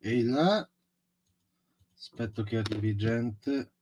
Ehi là, aspetto che arrivi gente.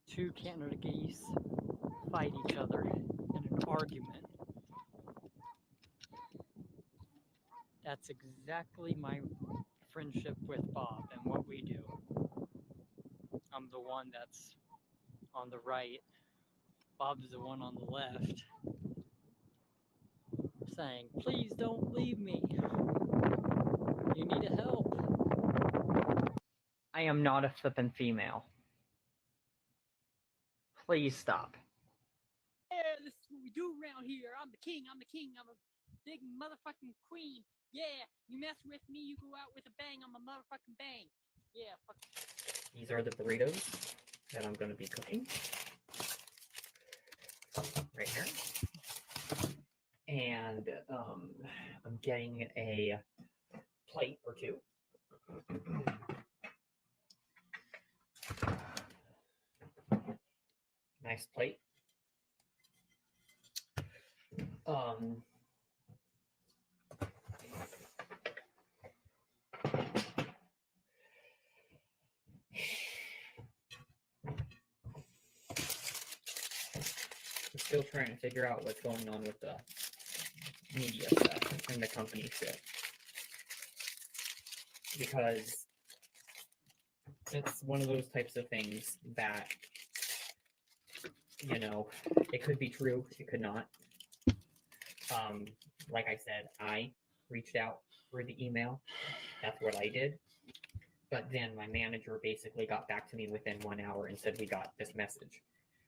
Two Canada geese fight each other in an argument. That's exactly my friendship with Bob and what we do. I'm the one that's on the right. Bob's the one on the left, saying, "Please don't leave me. You need help." I am not a flippin' female. Please stop. Yeah, this is what we do around here. I'm the king. I'm a big motherfucking queen. Yeah, you mess with me, you go out with a bang. I'm a motherfucking bang. Yeah, fuck. These are the burritos that I'm going to be cooking. Right here. And I'm getting a plate or two. Nice plate. I'm still trying to figure out what's going on with the media stuff and the company shit. Because it's one of those types of things that, you know, it could be true, it could not. Like I said, I reached out through the email. That's what I did. But then my manager basically got back to me within 1 hour and said, we got this message.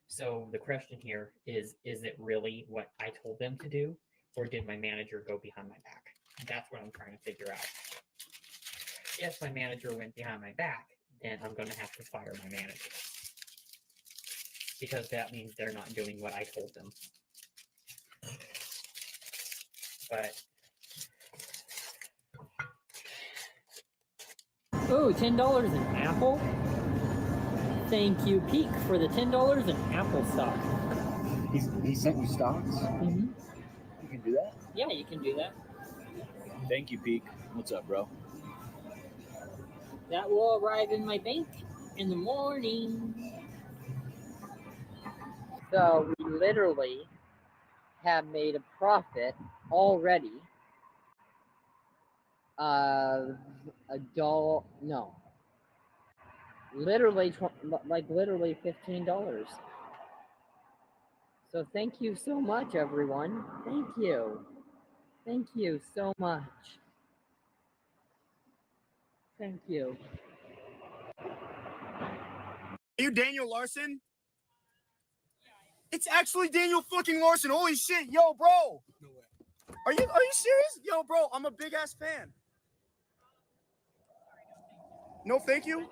So the question here is it really what I told them to do? Or did my manager go behind my back? That's what I'm trying to figure out. If my manager went behind my back, then I'm going to have to fire my manager. Because that means they're not doing what I told them. But Oh, $10 in Apple? Thank you, Peak, for the $10 in Apple stock. He sent you stocks? Mm-hmm. You can do that? Yeah, you can do that. Thank you, Peak. What's up, bro? That will arrive in my bank in the morning. So we literally have made a profit already of $1. No. Literally $15. So thank you so much, everyone. Thank you. Thank you so much. Thank you. Are you Daniel Larson? It's actually Daniel fucking Larson. Holy shit, yo, bro. No way. Are you serious? Yo, bro, I'm a big ass fan. No, thank you.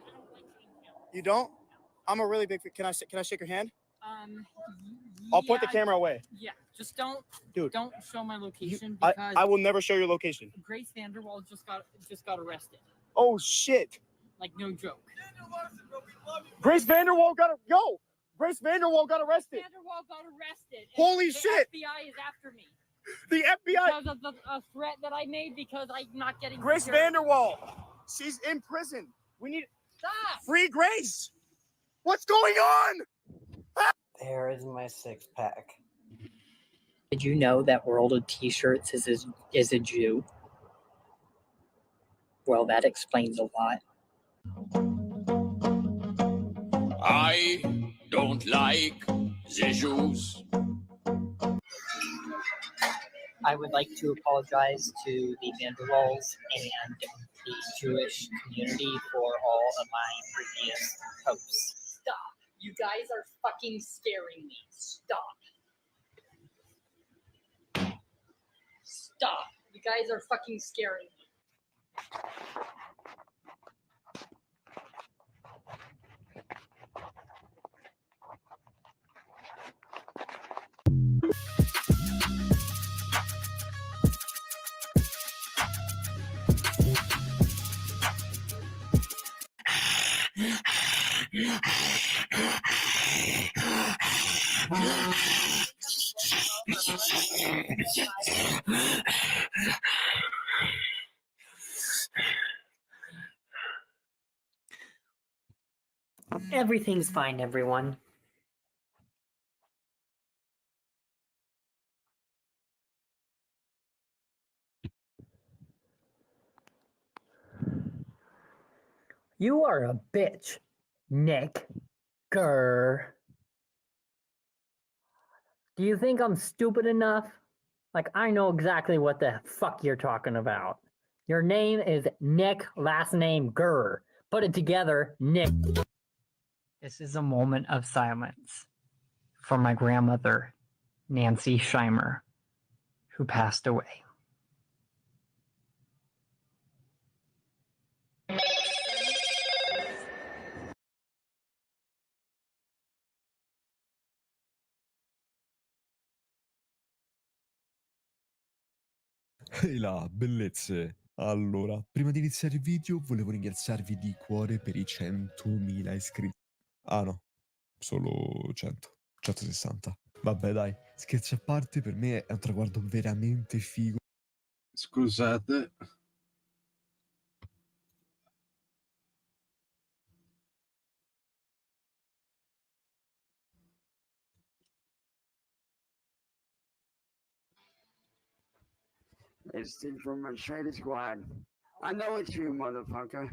You don't? I'm a really big fan. Can I shake your hand? I'll point the camera away. Yeah, just don't show my location I because will never show your location. Grace Vanderwall just got arrested. Oh shit. Like no joke. Grace Vanderwall got arrested. Vanderwall got arrested. Holy the shit. FBI is after me. The FBI. Because of a threat that I made because I'm not getting Grace Vanderwall. She's in prison. We need free Grace. What's going on? there is my 6-pack. Did you know that World of T-Shirts is a Jew? Well, that explains a lot. I don't like the Jews. I would like to apologize to the Vanderwalls and the Jewish community for all of my previous posts. Stop. You guys are fucking scaring me. Stop. Stop. You guys are fucking scaring me. Everything's fine, everyone. You are a bitch, Nick. Grr. Do you think I'm stupid enough? Like, I know exactly what the fuck you're talking about. Your name is Nick, last name Grr. Put it together, Nick. This is a moment of silence from my grandmother, Nancy Scheimer, who passed away. Ehi là, bellezze! Allora, prima di iniziare il video volevo ringraziarvi di cuore per i 100.000 iscritti. Ah no, solo 100, 160. Vabbè dai, scherzi a parte, per me è un traguardo veramente figo. Scusate. It's Steve from my Shady Squad. I know it's you, motherfucker.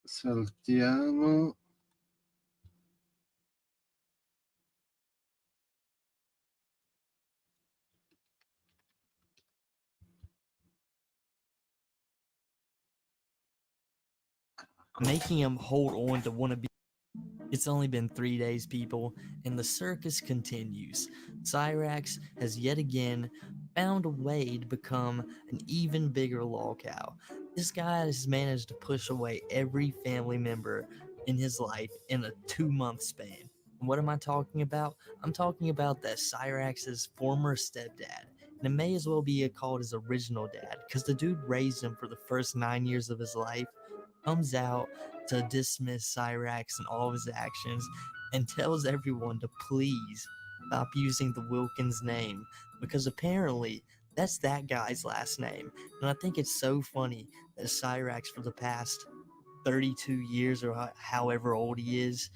Saltiamo. Making him hold on to want to be. It's only been 3 days, people, and the circus continues. Cyrax has yet again found a way to become an even bigger lolcow. This guy has managed to push away every family member in his life in a 2-month span. And what am I talking about? I'm talking about that Cyrax's former stepdad. And it may as well be called his original dad, because the dude raised him for the first 9 years of his life, comes out to dismiss Cyrax and all of his actions and tells everyone to please stop using the Wilkins name, because apparently that's that guy's last name. And I think it's so funny that Cyrax, for the past 32 years or however old he is,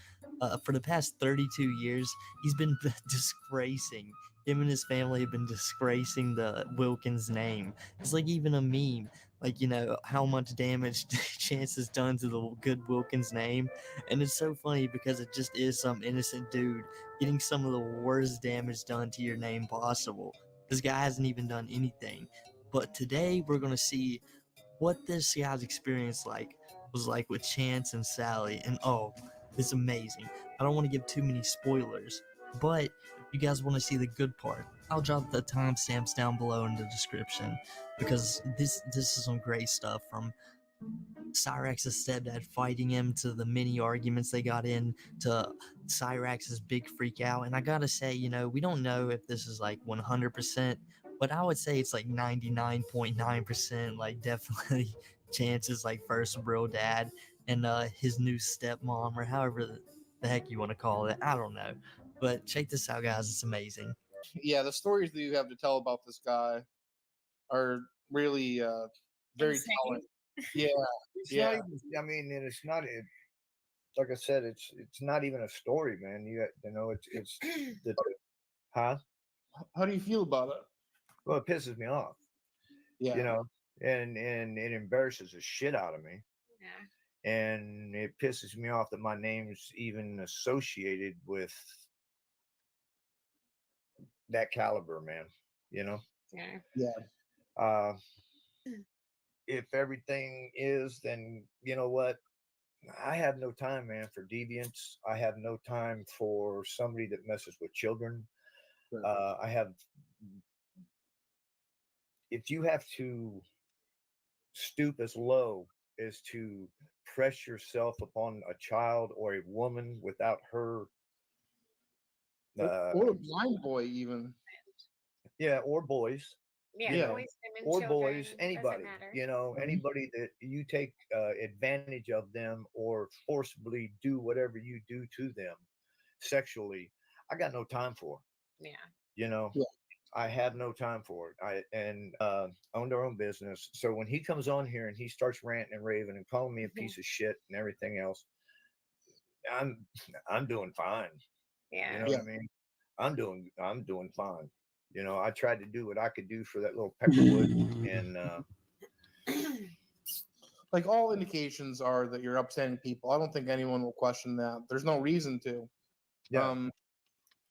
for the past 32 years, he's been disgracing. Him and his family have been disgracing the Wilkins name. It's like even a meme, like, you know, how much damage Chance has done to the good Wilkins name. And it's so funny because it just is some innocent dude getting some of the worst damage done to your name possible. This guy hasn't even done anything. But today we're going to see what this guy's experience was like with Chance and Sally, and oh, it's amazing. I don't want to give too many spoilers, but if you guys want to see the good part, I'll drop the timestamps down below in the description, because this is some great stuff, from Cyrax's stepdad fighting him to the mini arguments they got in to Cyrax's big freak out. And I gotta say, you know, we don't know if this is like 100%, but I would say it's like 99.9%, like definitely Chance's like first real dad, and his new stepmom, or however the heck you want to call it. I don't know. But check this out, guys. It's amazing. Yeah, the stories that you have to tell about this guy are really very Insane. telling. Yeah, It's yeah. not even, I mean, and it's not. Like I said, it's not even a story, man. You know, it's the huh? How do you feel about it? Well, it pisses me off. Yeah. You know, and it embarrasses the shit out of me. Yeah. And it pisses me off that my name's even associated with that caliber, man. You know. Yeah. Yeah. If everything is, then you know what? I have no time, man, for deviants. I have no time for somebody that messes with children. Right. I have. If you have to stoop as low as to press yourself upon a child or a woman without her, Or a blind boy, even. yeah, or boys. Yeah, Yeah. boys, women, Or children, boys, doesn't anybody, matter. you know, anybody that you take advantage of them or forcibly do whatever you do to them sexually, I got no time for. Yeah. You know, Yeah. I have no time for it. I own their own business. So when he comes on here and he starts ranting and raving and calling me a piece of shit and everything else, I'm doing fine. Yeah. You know what I mean? I'm doing fine. You know, I tried to do what I could do for that little peckerwood, and like, all indications are that you're upsetting people. I don't think anyone will question that. There's no reason to. yeah.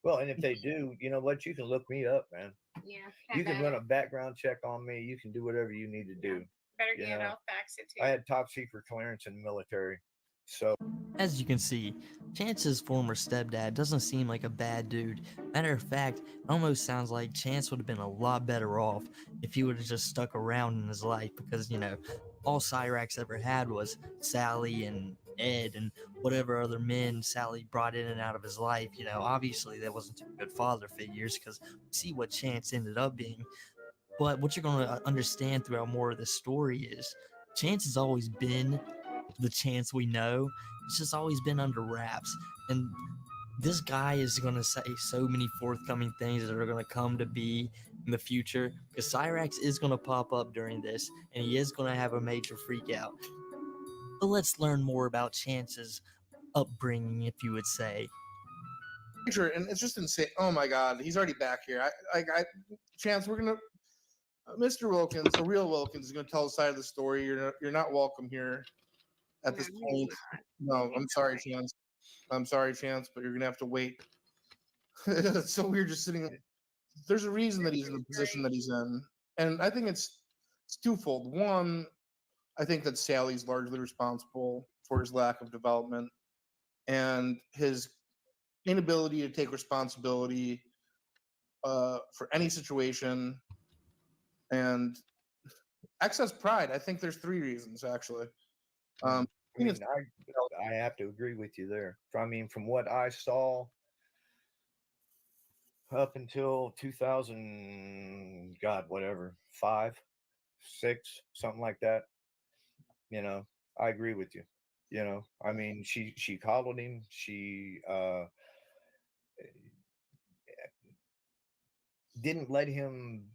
Well, and if they do, you know what? You can look me up, man. Yeah. You can run a background check on me. You can do whatever you need to do. better You get know, off fax it too. I had top secret clearance in the military. So As you can see, Chance's former stepdad doesn't seem like a bad dude. Matter of fact, it almost sounds like Chance would have been a lot better off if he would have just stuck around in his life because, you know, all Cyrax ever had was Sally and Ed and whatever other men Sally brought in and out of his life. You know, obviously that wasn't two good father figures because see what Chance ended up being. But what you're going to understand throughout more of the story is Chance has always been the Chance we know. It's just always been under wraps. And this guy is going to say so many forthcoming things that are going to come to be in the future because Cyrax is going to pop up during this and he is going to have a major freak out. But let's learn more about Chance's upbringing, if you would say. And it's just insane. Oh my God, he's already back here. Chance, we're gonna, Mr. Wilkins, the real Wilkins, is gonna tell the side of the story. You're not welcome here at this point. No, I'm sorry, Chance. I'm sorry, Chance, but you're gonna have to wait. So we're just sitting. There's a reason that he's in the position that he's in, and I think it's twofold. One, I think that Sally's largely responsible for his lack of development and his inability to take responsibility for any situation, and excess pride. I think there's three reasons actually. I mean, I have to agree with you there. I mean, from what I saw up until 2000, God, whatever, 5, 6, something like that. You know, I agree with you. You know, I mean, she coddled him. She didn't let him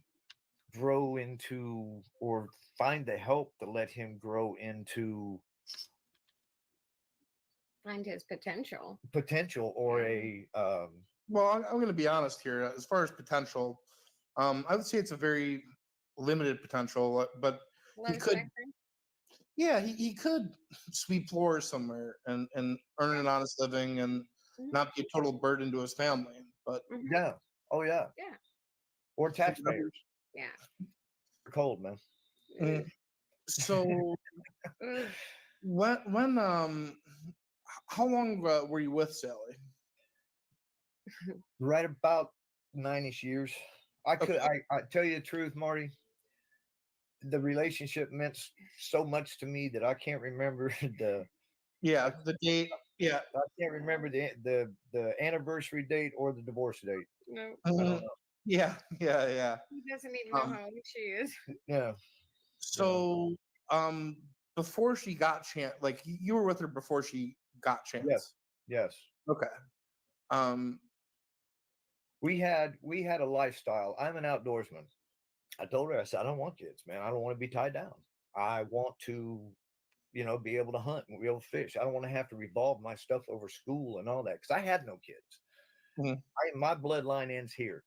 grow into or find the help to let him grow into Find his potential. Or a well, I'm going to be honest here. As far as potential, I would say it's a very limited potential, but he could. Yeah, he could sweep floors somewhere and earn an honest living and not be a total burden to his family. But yeah, oh yeah, yeah, or taxpayers. Yeah, cold, man. So when how long were you with Sally? Right about 9-ish years. I tell you the truth, Marty. The relationship meant so much to me that I can't remember the date. Yeah, I can't remember the anniversary date or the divorce date. No. I don't know. Yeah. He doesn't even know how old she is. Yeah. So, before she got Chance, like you were with her before she got Chance. Yes. Okay. We had a lifestyle. I'm an outdoorsman. I told her, I said, I don't want kids, man. I don't want to be tied down. I want to, be able to hunt and be able to fish. I don't want to have to revolve my stuff over school and all that because I had no kids. My bloodline ends here.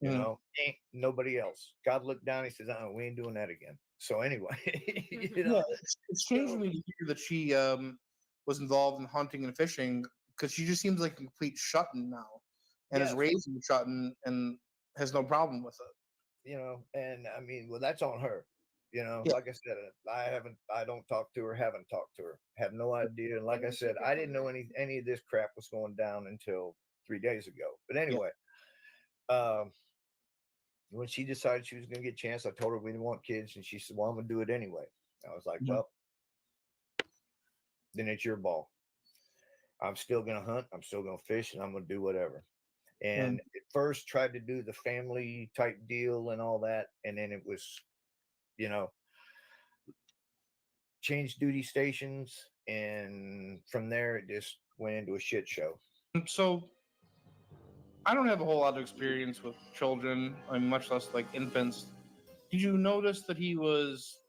Ain't nobody else. God looked down. He says, we ain't doing that again. So anyway, it's strange to me to hear that she was involved in hunting and fishing because she just seems like a complete shut-in now, and is raised in shut-in and has no problem with it. And I mean, well, that's on her. Like I said, I don't talk to her, haven't talked to her, have no idea. And like I said, I didn't know any of this crap was going down until 3 days ago. But anyway, when she decided she was going to get a chance, I told her we didn't want kids, and she said, well, I'm going to do it anyway. I was like, well, then it's your ball. I'm still going to hunt. I'm still going to fish, and I'm going to do whatever. And at first tried to do the family type deal and all that. And then it was, changed duty stations. And from there, it just went into a shit show. So I don't have a whole lot of experience with children, much less like infants. Did you notice that he was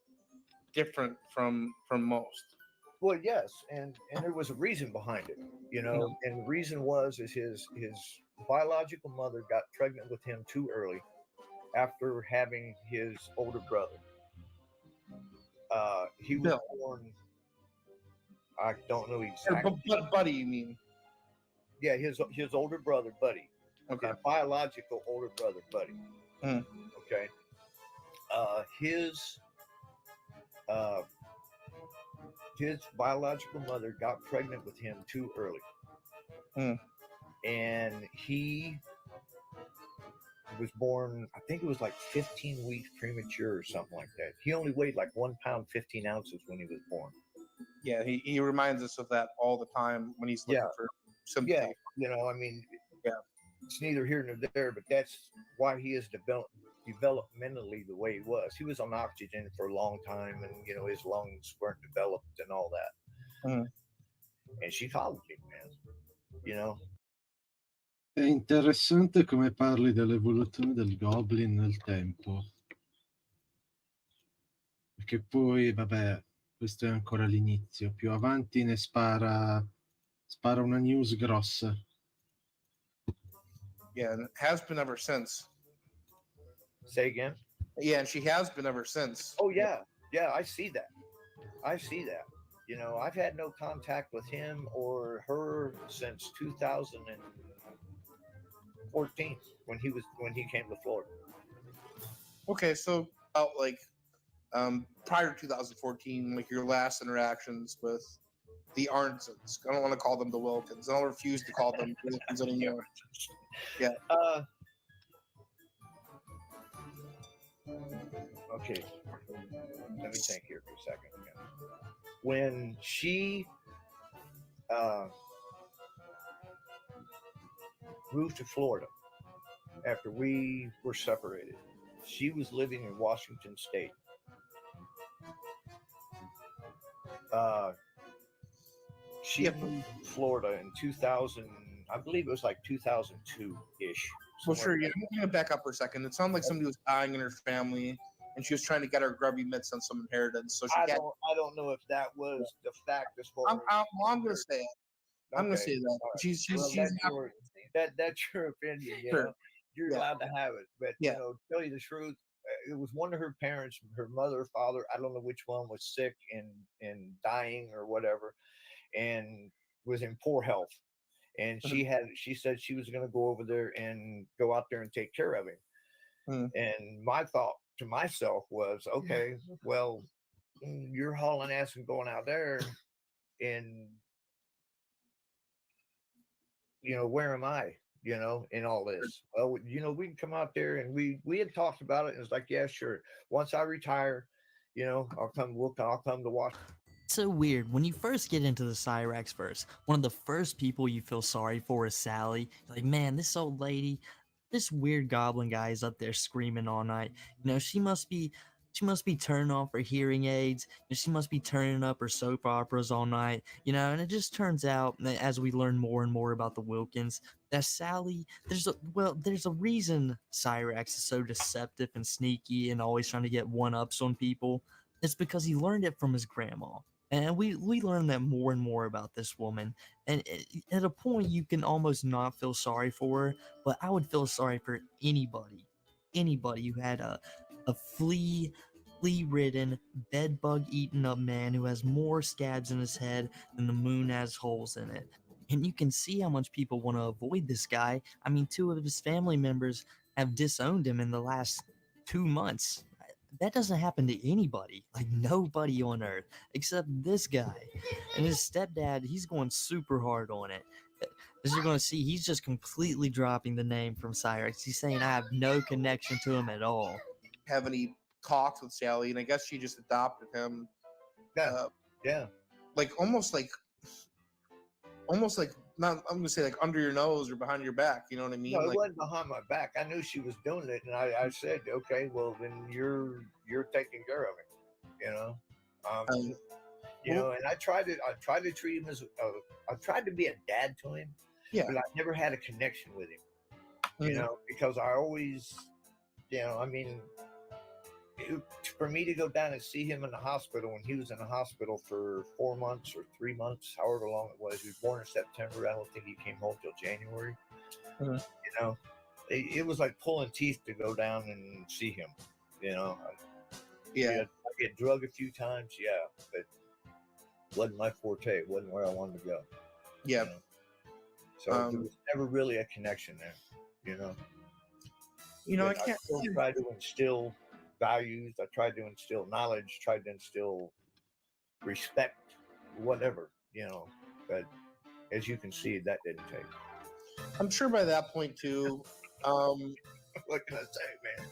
different from most? Well, yes, and there was a reason behind it, and the reason was his biological mother got pregnant with him too early after having his older brother. He was born, I don't know exactly. But Buddy, you mean? Yeah, his older brother, Buddy. Okay. His biological older brother, Buddy. Okay. his biological mother got pregnant with him too early. And he was born, I think it was like 15 weeks premature or something like that. He only weighed like 1 pound 15 ounces when he was born. Yeah, he reminds us of that all the time when he's looking for sympathy. Yeah, you know, I mean, it's neither here nor there, but that's why he is developmentally the way he was. He was on oxygen for a long time, and you know his lungs weren't developed and all that. And she followed him, man. You know. È interessante come parli dell'evoluzione del Goblin nel tempo. Perché poi, vabbè, questo è ancora l'inizio. Più avanti ne spara una news grossa. Yeah, and has been ever since. Say again? Yeah, and she has been ever since. Oh yeah, yeah, I see that. I see that. You know, I've had no contact with him or her since 2014 when he came to Florida. Okay, so about like prior to 2014, like your last interactions with the Arnsons. I don't want to call them the Wilkins. I'll refuse to call them Wilkins anymore. Yeah. Okay. Let me think here for a second. When she moved to Florida after we were separated, she was living in Washington State. She moved to Florida in 2000, I believe it was like 2002-ish. Well, sure. Yeah, I'm gonna back up for a second. It sounded like somebody was dying in her family, and she was trying to get her grubby mitts on some inheritance. So I don't know if that was the fact. I'm gonna say it. I'm gonna say that. Well, that's your opinion. You know? You're allowed to have it, but you know, tell you the truth, it was one of her parents, her mother, father. I don't know which one was sick and dying or whatever, and was in poor health. And she said she was going to go over there and go out there and take care of him. And my thought to myself was, okay, well, you're hauling ass and going out there, and you know, where am I? You know, in all this. Well, you know, we can come out there, and we had talked about it, and it's like, yeah, sure. Once I retire, you know, I'll come to Washington. So weird. When you first get into the Cyrax verse, one of the first people you feel sorry for is Sally. You're like, man, this old lady, this weird goblin guy is up there screaming all night. You know, she must be turning off her hearing aids. She must be turning up her soap operas all night. You know, and it just turns out, as we learn more and more about the Wilkins, that Sally, there's a reason Cyrax is so deceptive and sneaky and always trying to get one-ups on people. It's because he learned it from his grandma. And we learn that more and more about this woman. And at a point, you can almost not feel sorry for her, but I would feel sorry for anybody who had a flea-ridden, bed-bug-eaten up man who has more scabs in his head than the moon has holes in it. And you can see how much people want to avoid this guy. I mean, 2 of his family members have disowned him in the last 2 months. That doesn't happen to anybody, like nobody on earth, except this guy. And his stepdad, he's going super hard on it. As you're going to see, he's just completely dropping the name from Cyrax. He's saying, I have no connection to him at all. Have any talks with Sally, and I guess she just adopted him. Yeah. Like almost like not, I'm gonna say like under your nose or behind your back. You know what I mean? No, it like, wasn't behind my back. I knew she was doing it, and I said, okay, well then you're taking care of it. You know, you know, and I tried to treat him as I tried to be a dad to him. Yeah. But I never had a connection with him. You know, because I always, you know, I mean, for me to go down and see him in the hospital when he was in the hospital for 4 months or 3 months, however long it was. He was born in September. I don't think he came home till January. You know, it was like pulling teeth to go down and see him. You know, I get drugged a few times, but it wasn't my forte. It wasn't where I wanted to go. Yeah. You know? So there was never really a connection there. You know. You know, but I can't still try to instill values. I tried to instill knowledge, tried to instill respect, whatever, but as you can see, that didn't take. I'm sure by that point too. What can I say, man?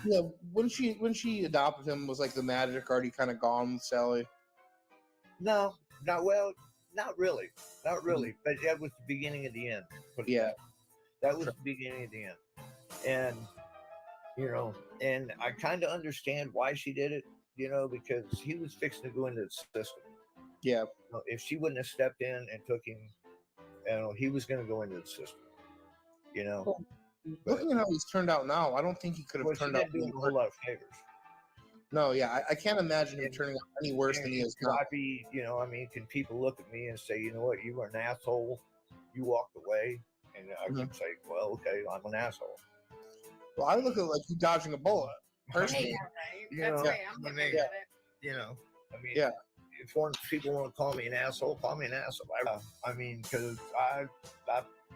Yeah, when she adopted him, was like the magic already kind of gone with Sally? No, not really, but that was the beginning of the end. Yeah, that was the beginning of the end, and and I kind of understand why she did it, because he was fixing to go into the system. Yeah. If she wouldn't have stepped in and took him, he was going to go into the system. Well, looking at how he's turned out now, I don't think he could have turned out. She didn't do him a whole lot of favors. No, yeah, I can't imagine him turning out any worse than he is now. Can people look at me and say, you know what, you were an asshole, you walked away, and I can say, well, okay, I'm an asshole. Well, I look at it like you dodging a bullet, personally. That's the way I'm looking at it. If people want to call me an asshole, call me an asshole. Because I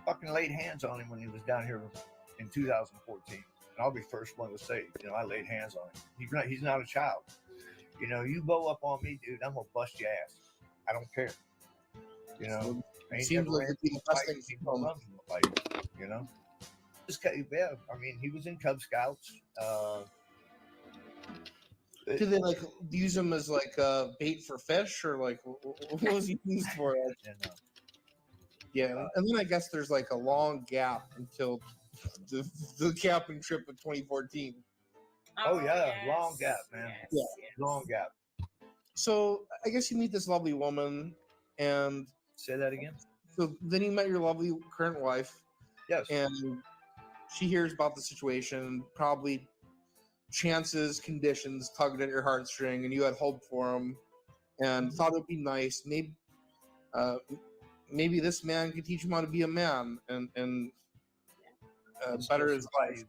fucking laid hands on him when he was down here in 2014. And I'll be first one to say, I laid hands on him. He's not a child. You blow up on me, dude, I'm going to bust your ass. I don't care. It seems like it'd be the best thing to fight, he was in Cub Scouts. Did they use him as bait for fish, or what was he used for? Yeah, and then I guess there's a long gap until the camping trip of 2014. Oh yeah, yes. Long gap, man. Yes. Long gap. So I guess you meet this lovely woman, and say that again. So then you met your lovely current wife. Yes. And she hears about the situation, probably chances, conditions tugged at your heartstring, and you had hope for him, and thought it would be nice. Maybe this man could teach him how to be a man and better his life.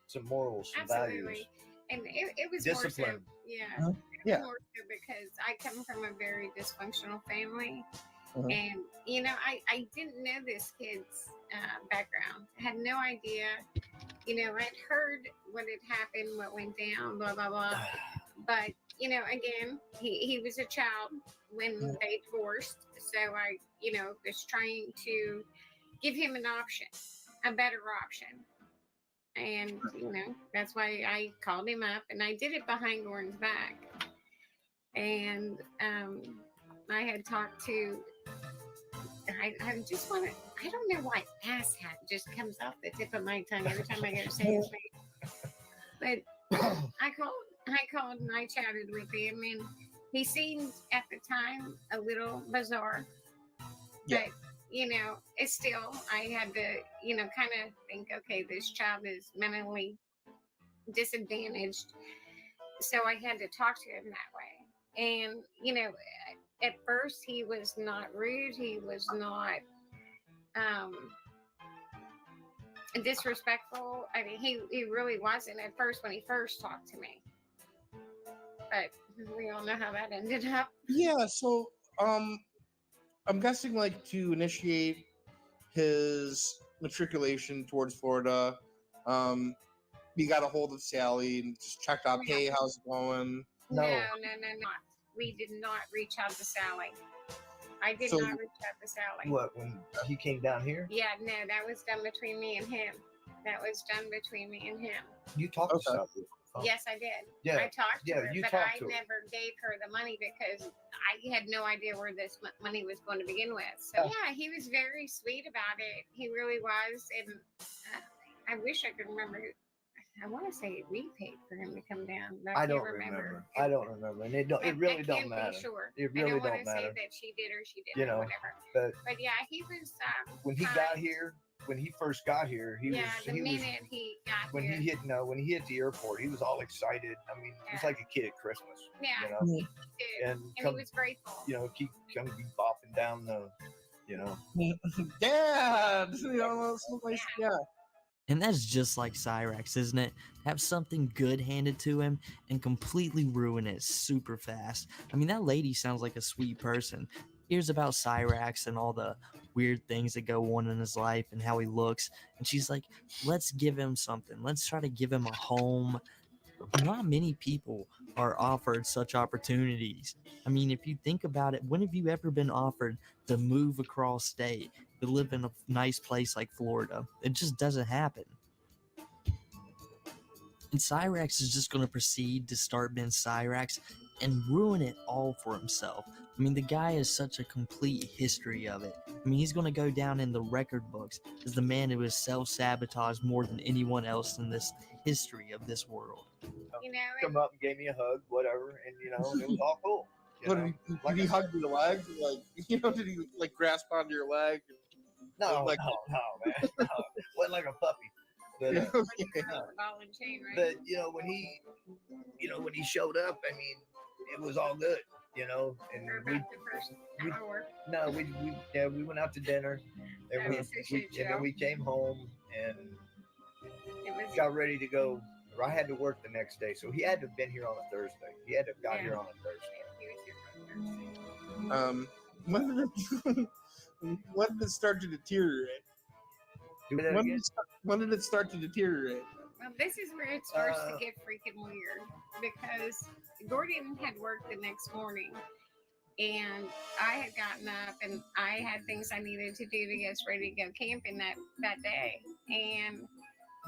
Some morals, some Absolutely. values. And it was Discipline. more so, yeah. Uh-huh. It Yeah. was more so because I come from a very dysfunctional family. Uh-huh. And, I didn't know this kid's background. I had no idea. I'd heard what had happened, what went down, blah, blah, blah. But, again, he was a child when they divorced. So I, was trying to give him an option, a better option. And, that's why I called him up, and I did it behind Gordon's back. And I had talked to, I just want to, I don't know why asshat just comes off the tip of my tongue every time I go to say his name. But I called and I chatted with him, and he seemed at the time a little bizarre. Yeah. But, it's still, I had to, kind of think, okay, this child is mentally disadvantaged. So I had to talk to him that way. And, at first he was not rude. He was not disrespectful. I mean, he really wasn't at first when he first talked to me. But we all know how that ended up. Yeah, so I'm guessing to initiate his matriculation towards Florida, you got a hold of Sally and just checked out, hey, how's it going? No. We did not reach out to Sally. I did not reach out to Sally. What, when he came down here? Yeah, no, that was done between me and him. You talked to Sally? Yes, I did. Yeah. I talked to her, but I to her. never gave her the money because I had no idea where this money was going to begin with. So yeah, he was very sweet about it. He really was, and I wish I could remember. I want to say we paid for him to come down, but I don't can't remember. I don't remember, and it really don't matter. Sure. It really I don't don't want to say matter. that she did or she didn't, or whatever. But yeah, he was. When he got here, when he first got here, he he got when here. when he hit the airport, he was all excited. I mean, he's like a kid at Christmas. Yeah, you know? he did, and he was grateful. Keep bopping down the, Dad, so nice, yeah. And that's just like Cyrax, isn't it? Have something good handed to him and completely ruin it super fast. I mean, that lady sounds like a sweet person. Hears about Cyrax and all the weird things that go on in his life and how he looks. And she's like, let's give him something. Let's try to give him a home, Not many people are offered such opportunities. I mean, if you think about it, when have you ever been offered to move across state to live in a nice place like Florida? It just doesn't happen. And Cyrax is just going to proceed to start being Cyrax and ruin it all for himself. I mean, the guy has such a complete history of it. I mean, he's going to go down in the record books as the man who has self-sabotaged more than anyone else in this history of this world. You know, Come up and gave me a hug, whatever, and you know, and it was all cool. You What, know? did he hug your leg? Like, you know, did he like grasp onto your leg? No, like, no, man. No. Wasn't like a puppy. But, Yeah, okay. ball and chain, right? but you know, when he showed up, I mean, it was all good, you know. And For we, about the first we hour. no, we went out to dinner, and That was a shit and then show. we came home and It was got ready to go. I had to work the next day, so he had to have been here on a Thursday. He had to have got here on a Thursday. he was here for Thursday. When did it start to deteriorate? Do that again? When did it start to deteriorate? Well, this is where it starts to get freaking weird because Gordon had work the next morning and I had gotten up and I had things I needed to do to get us ready to go camping that day. And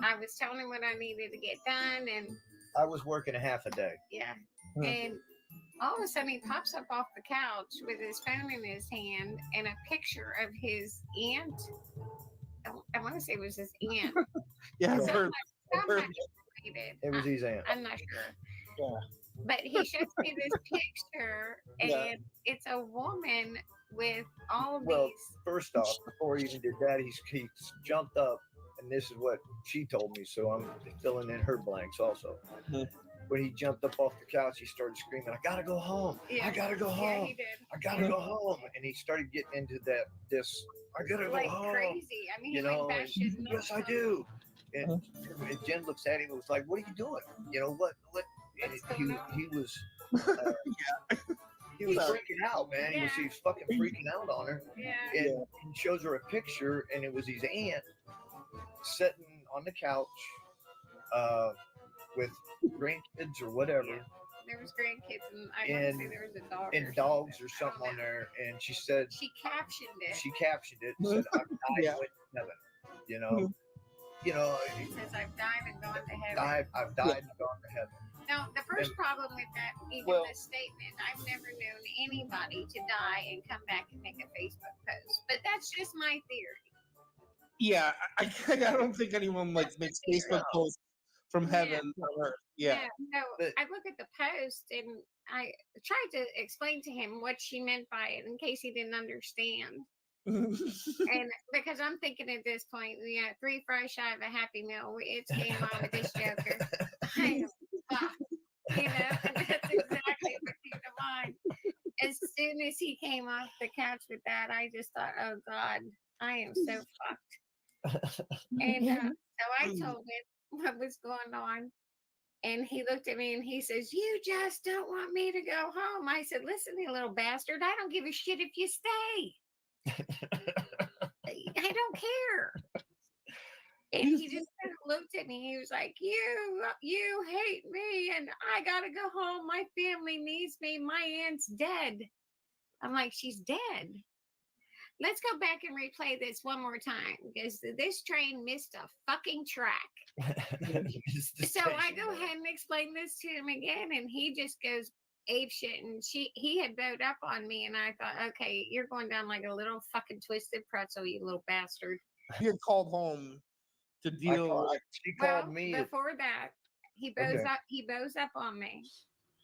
I was telling him what I needed to get done and I was working a half a day. yeah. And all of a sudden he pops up off the couch with his phone in his hand and a picture of his aunt. I want to say it was his aunt. Yeah, I've Somehow heard. related. It was his aunt. I'm not sure. Yeah. But he shows me this picture, and Yeah. it's a woman with all of Well, these. first off, before he even did that, he jumped up, and this is what she told me, so I'm filling in her blanks also. When he jumped up off the couch, he started screaming, "I gotta go home! I gotta go Yeah, home! he did. I gotta go home!" And he started getting into this. I gotta Like go home. crazy. I mean, You he know, like and, bashed his yes, I do. And Jen looks at him and was like, "What are you doing? You know what? And he was he was freaking out, man. He was fucking freaking out on her. Yeah. And he shows her a picture, and it was his aunt sitting on the couch with grandkids or whatever. Yeah. There was grandkids, and I want to say there was a dog. And dogs or something on there. And she said, She captioned it. she captioned it and said, "I've died and went to heaven." You know, It says, "I've died and gone to heaven." I've died and gone to heaven. Now, the first problem with that, even the statement, I've never known anybody to die and come back and make a Facebook post. But that's just my theory. Yeah, I don't think anyone like makes Facebook posts from heaven on earth. Yeah. So I look at the post and I tried to explain to him what she meant by it in case he didn't understand. And because I'm thinking at this point, 3 fries shy of a happy meal. It's game on with this joker. I am fucked. And that's exactly what came to mind. As soon as he came off the couch with that, I just thought, oh God, I am so fucked. And so I told him what was going on. And he looked at me and he says, "You just don't want me to go home." I said, "Listen, you little bastard, I don't give a shit if you stay. I don't care." And he just kind of looked at me. He was like, you hate me and I got to go home. My family needs me. My aunt's dead." I'm like, "She's dead. Let's go back and replay this one more time because this train missed a fucking track." So I go ahead and explain this to him again, and he just goes ape shit. And he had bowed up on me, and I thought, okay, you're going down like a little fucking twisted pretzel, you little bastard. He had called home to deal with. She called me before that. He bows up. He bows up on me,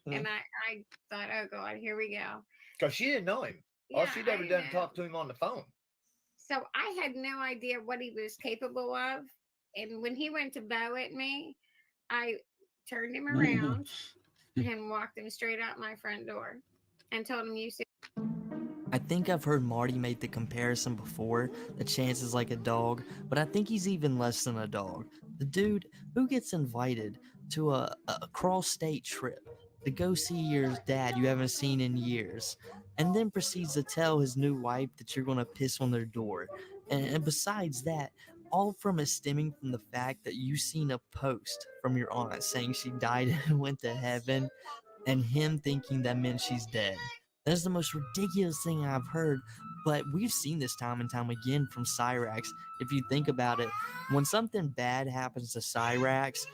and I thought, oh God, here we go. Because she didn't know him. All she'd ever done talk to him on the phone. So I had no idea what he was capable of. And when he went to bow at me, I turned him around and walked him straight out my front door and told him, "You see." I think I've heard Marty make the comparison before, that Chance is like a dog, but I think he's even less than a dog. The dude who gets invited to a cross-state trip to go see your dad you haven't seen in years, and then proceeds to tell his new wife that you're going to piss on their door. And besides that, all from it stemming from the fact that you seen a post from your aunt saying she died and went to heaven, and him thinking that meant she's dead. That's the most ridiculous thing I've heard, but we've seen this time and time again from Cyrax. If you think about it, when something bad happens to Cyrax,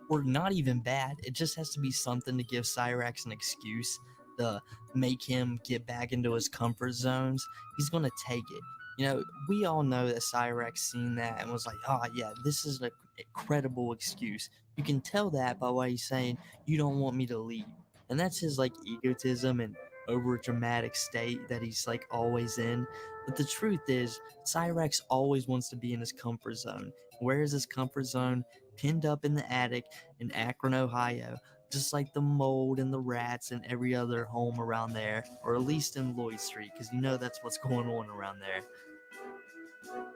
or not even bad, it just has to be something to give Cyrax an excuse to make him get back into his comfort zones. He's gonna take it. You know, we all know that Cyrax seen that and was like, oh yeah, this is a credible excuse. You can tell that by what he's saying, you don't want me to leave. And that's his like egotism and over dramatic state that he's like always in. But the truth is, Cyrax always wants to be in his comfort zone. Where is his comfort zone? Pinned up in the attic in Akron, Ohio, just like the mold and the rats and every other home around there, or at least in Lloyd Street, because you know that's what's going on around there.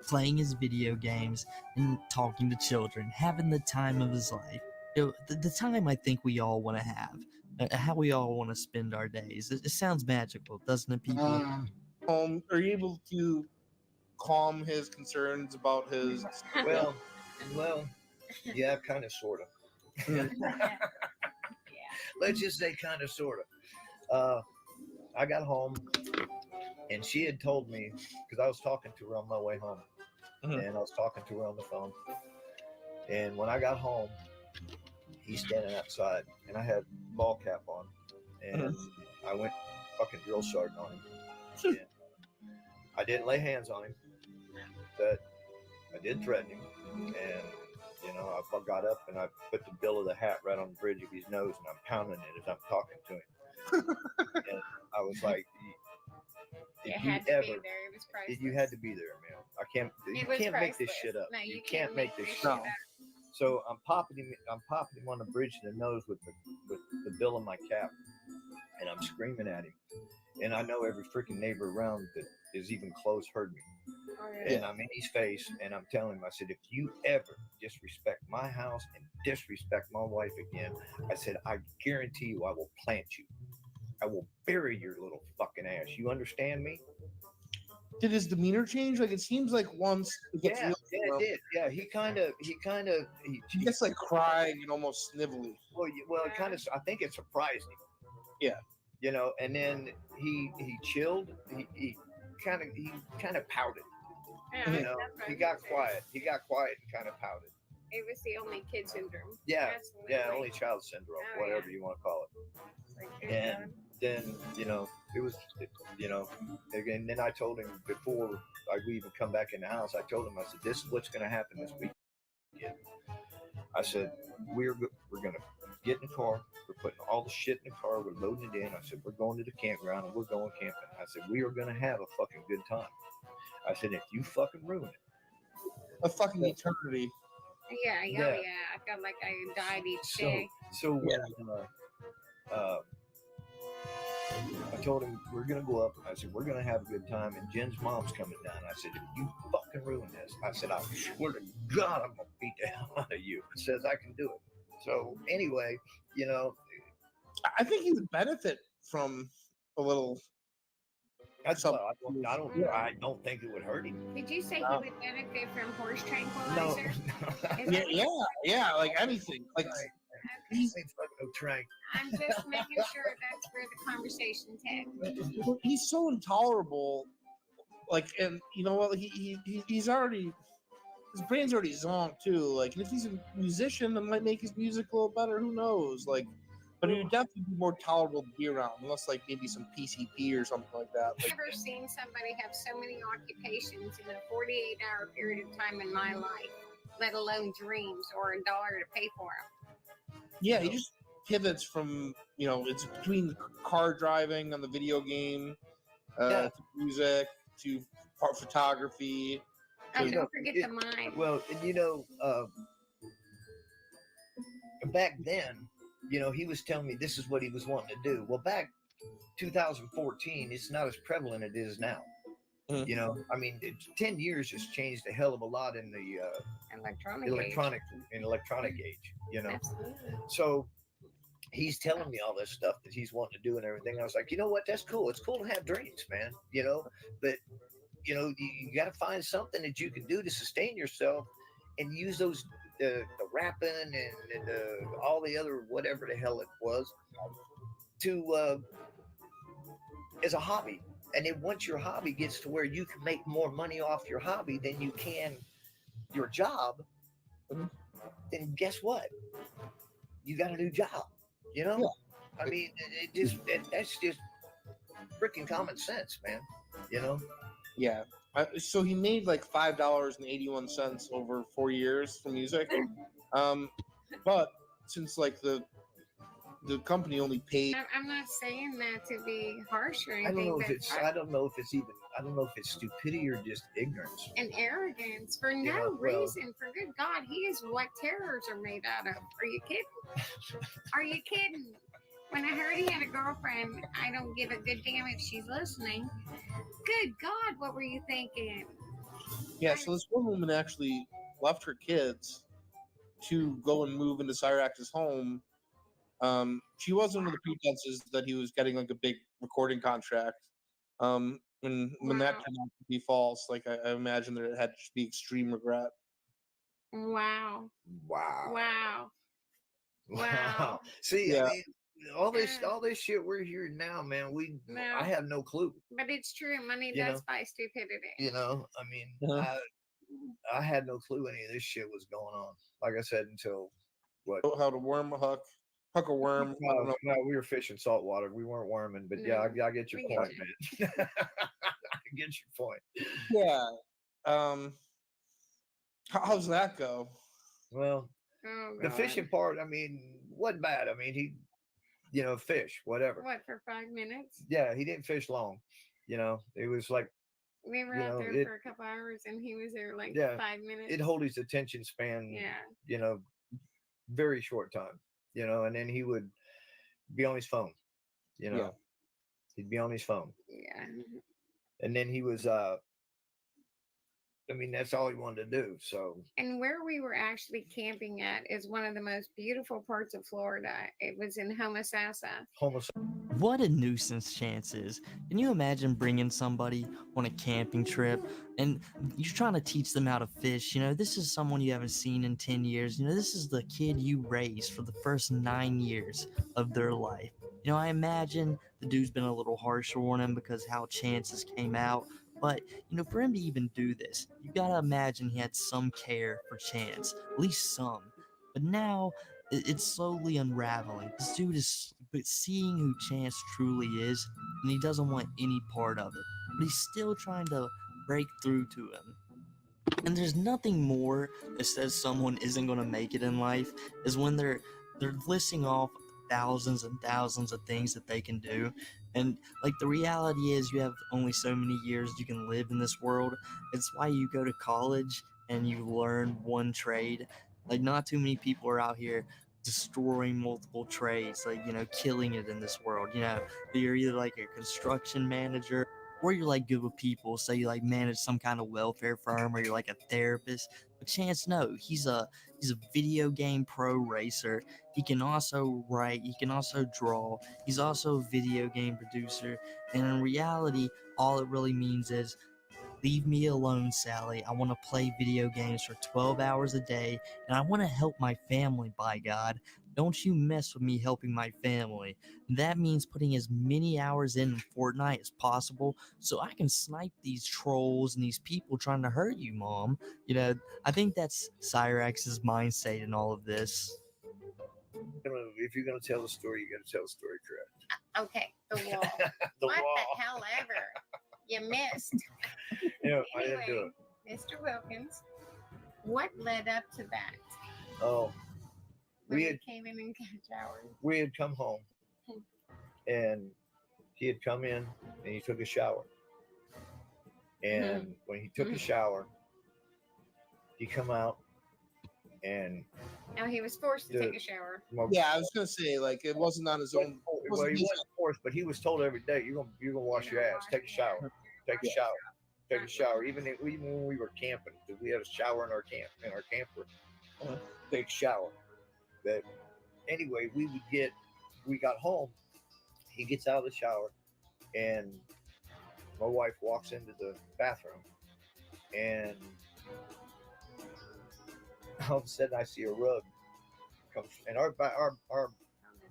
Playing his video games and talking to children, having the time of his life. You know, the time I think we all want to have, how we all want to spend our days. It sounds magical, doesn't it, people? Are you able to calm his concerns about his? Well, yeah, kind of, sort of. Let's just say kind of, sort of. I got home, and she had told me, because I was talking to her on my way home, and I was talking to her on the phone. And when I got home, he's standing outside, and I had ball cap on, and I went fucking drill sergeant on him. And I didn't lay hands on him, but I did threaten him, and you know, I got up and I put the bill of the hat right on the bridge of his nose, and I'm pounding it as I'm talking to him. And I was like, You had to be there. It was priceless. You had to be there, man. You can't make this shit up. No, you can't make this shit up. So I'm popping him on the bridge of the nose with the bill of my cap, and I'm screaming at him. And I know every freaking neighbor around that is even close heard me. And I'm in his face, and I'm telling him, I said, if you ever disrespect my house and disrespect my wife again, I said, I guarantee you I will plant you. I will bury your little fucking ass. You understand me? Did his demeanor change? Like, it seems like once it gets it did. Yeah, he gets like crying and almost snivelly. Well, it kind of, I think it surprised him. Yeah. You know, and then he chilled. He kind of pouted. Yeah, you know, he got quiet. He got quiet and kind of pouted. It was the only kid syndrome. Yeah, Absolutely. only child syndrome, whatever you want to call it. And then, you know, it was, you know, again, then I told him before we even come back in the house, I told him, I said, this is what's going to happen this week. Yeah. I said, we're going to get in the car. We're putting all the shit in the car. We're loading it in. I said, we're going to the campground and we're going camping. I said, we are going to have a fucking good time. I said, if you fucking ruin it. A fucking eternity. Yeah. I felt like I died each day. So when I told him we're gonna go up, I said we're gonna have a good time, and Jen's mom's coming down. I said, if you fucking ruin this, I said, I swear to God, I'm gonna beat the hell out of you. He says I can do it. So anyway, you know, I think he would benefit from a little. I don't think it would hurt him. Did you say he would benefit from horse tranquilizer? No. Yeah, like anything. Like he's fucking trank. I'm just making sure that's where the conversation's headed. He's so intolerable. Like, and you know what? He's already, his brain's already zonked too. Like, and if he's a musician, it might make his music a little better. Who knows? Like, but he would definitely be more tolerable to be around, unless like maybe some PCP or something like that. Like, I've never seen somebody have so many occupations in a 48-hour period of time in my life, let alone dreams or $1 to pay for them. Yeah, he just pivots from, you know, it's between car driving on the video game, to music, to photography. Oh, don't forget the mind. Well, and you know, back then, you know, he was telling me this is what he was wanting to do. Well, back 2014, it's not as prevalent as it is now. You know, I mean, 10 years has changed a hell of a lot in the electronic age, you know. Absolutely. So he's telling me all this stuff that he's wanting to do and everything. I was like, you know what? That's cool. It's cool to have dreams, man, you know, but you got to find something that you can do to sustain yourself, and use those the rapping and all the other whatever the hell it was to as a hobby. And then once your hobby gets to where you can make more money off your hobby than you can your job, then guess what? You got a new job. I mean, that's just freaking common sense, man. Yeah. So he made like $5.81 over 4 years for music. But since like the company only paid. I'm not saying that to be harsh or I anything. don't know if it's stupidity or just ignorance. And arrogance for no reason. For good God, he is what terrors are made out of. Are you kidding? Are you kidding? When I heard he had a girlfriend, I don't give a good damn if she's listening. Good God, what were you thinking? Yeah, so this one woman actually left her kids to go and move into Cyrax's home. She was under the pretenses that he was getting like a big recording contract. When that turned out to be false, like I imagine that it had to be extreme regret. Wow. Wow. Wow. See, Yeah. I mean, all this shit we're hearing now, man. I have no clue. But it's true. Money does buy stupidity. I mean, I had no clue any of this shit was going on. Like I said, until what? How to worm a huck a worm. No, we were fishing saltwater. We weren't worming, but yeah, I get your point, man. I get your point. Yeah. How's that go? Well, the fishing part, I mean, wasn't bad. I mean, he, fish, whatever. What, for 5 minutes? Yeah, he didn't fish long. It was like, we were out there for a couple hours, and he was there like 5 minutes. It'd hold his attention span. Yeah. Very short time. And then he would be on his phone. He'd be on his phone. Yeah. And then he was that's all he wanted to do. So, and where we were actually camping at is one of the most beautiful parts of Florida. It was in Homosassa. What a nuisance Chance is. Can you imagine bringing somebody on a camping trip and you're trying to teach them how to fish? This is someone you haven't seen in 10 years. This is the kid you raised for the first 9 years of their life. I imagine the dude's been a little harsher on him because how Chances came out. But, for him to even do this, you gotta imagine he had some care for Chance, at least some. But now, it's slowly unraveling. This dude is seeing who Chance truly is, and he doesn't want any part of it. But he's still trying to break through to him. And there's nothing more that says someone isn't gonna make it in life, is when they're listing off thousands and thousands of things that they can do. And like the reality is you have only so many years you can live in this world. It's why you go to college and you learn one trade. Like not too many people are out here destroying multiple trades, like, killing it in this world. You're either like a construction manager or you're like good with people. So you like manage some kind of welfare firm, or you're like a therapist. But Chance, no, he's a video game pro racer. He can also write, he can also draw. He's also a video game producer. And in reality, all it really means is, leave me alone, Sally. I want to play video games for 12 hours a day, and I want to help my family, by God. Don't you mess with me helping my family. That means putting as many hours in Fortnite as possible so I can snipe these trolls and these people trying to hurt you, Mom. I think that's Cyrax's mindset in all of this. If you're going to tell the story, you got to tell the story correct. Okay, the wall. What the hell ever? You missed. I Anyway, didn't do it. Mr. Wilkins, what led up to that? Oh, When you came in and got showered. We had come home, and he had come in and he took a shower. And when he took a shower, he come out and. No, he was forced to take a shower. Yeah, I was gonna say, like, it wasn't on his own. Well, he wasn't forced, but he was told every day, "You're gonna wash your ass. Take a shower. Take a shower. Take a shower." Even when we were camping, because we had a shower in our camper. Take a shower. But anyway, we got home. He gets out of the shower, and my wife walks into the bathroom, and all of a sudden I see a rug comes, and our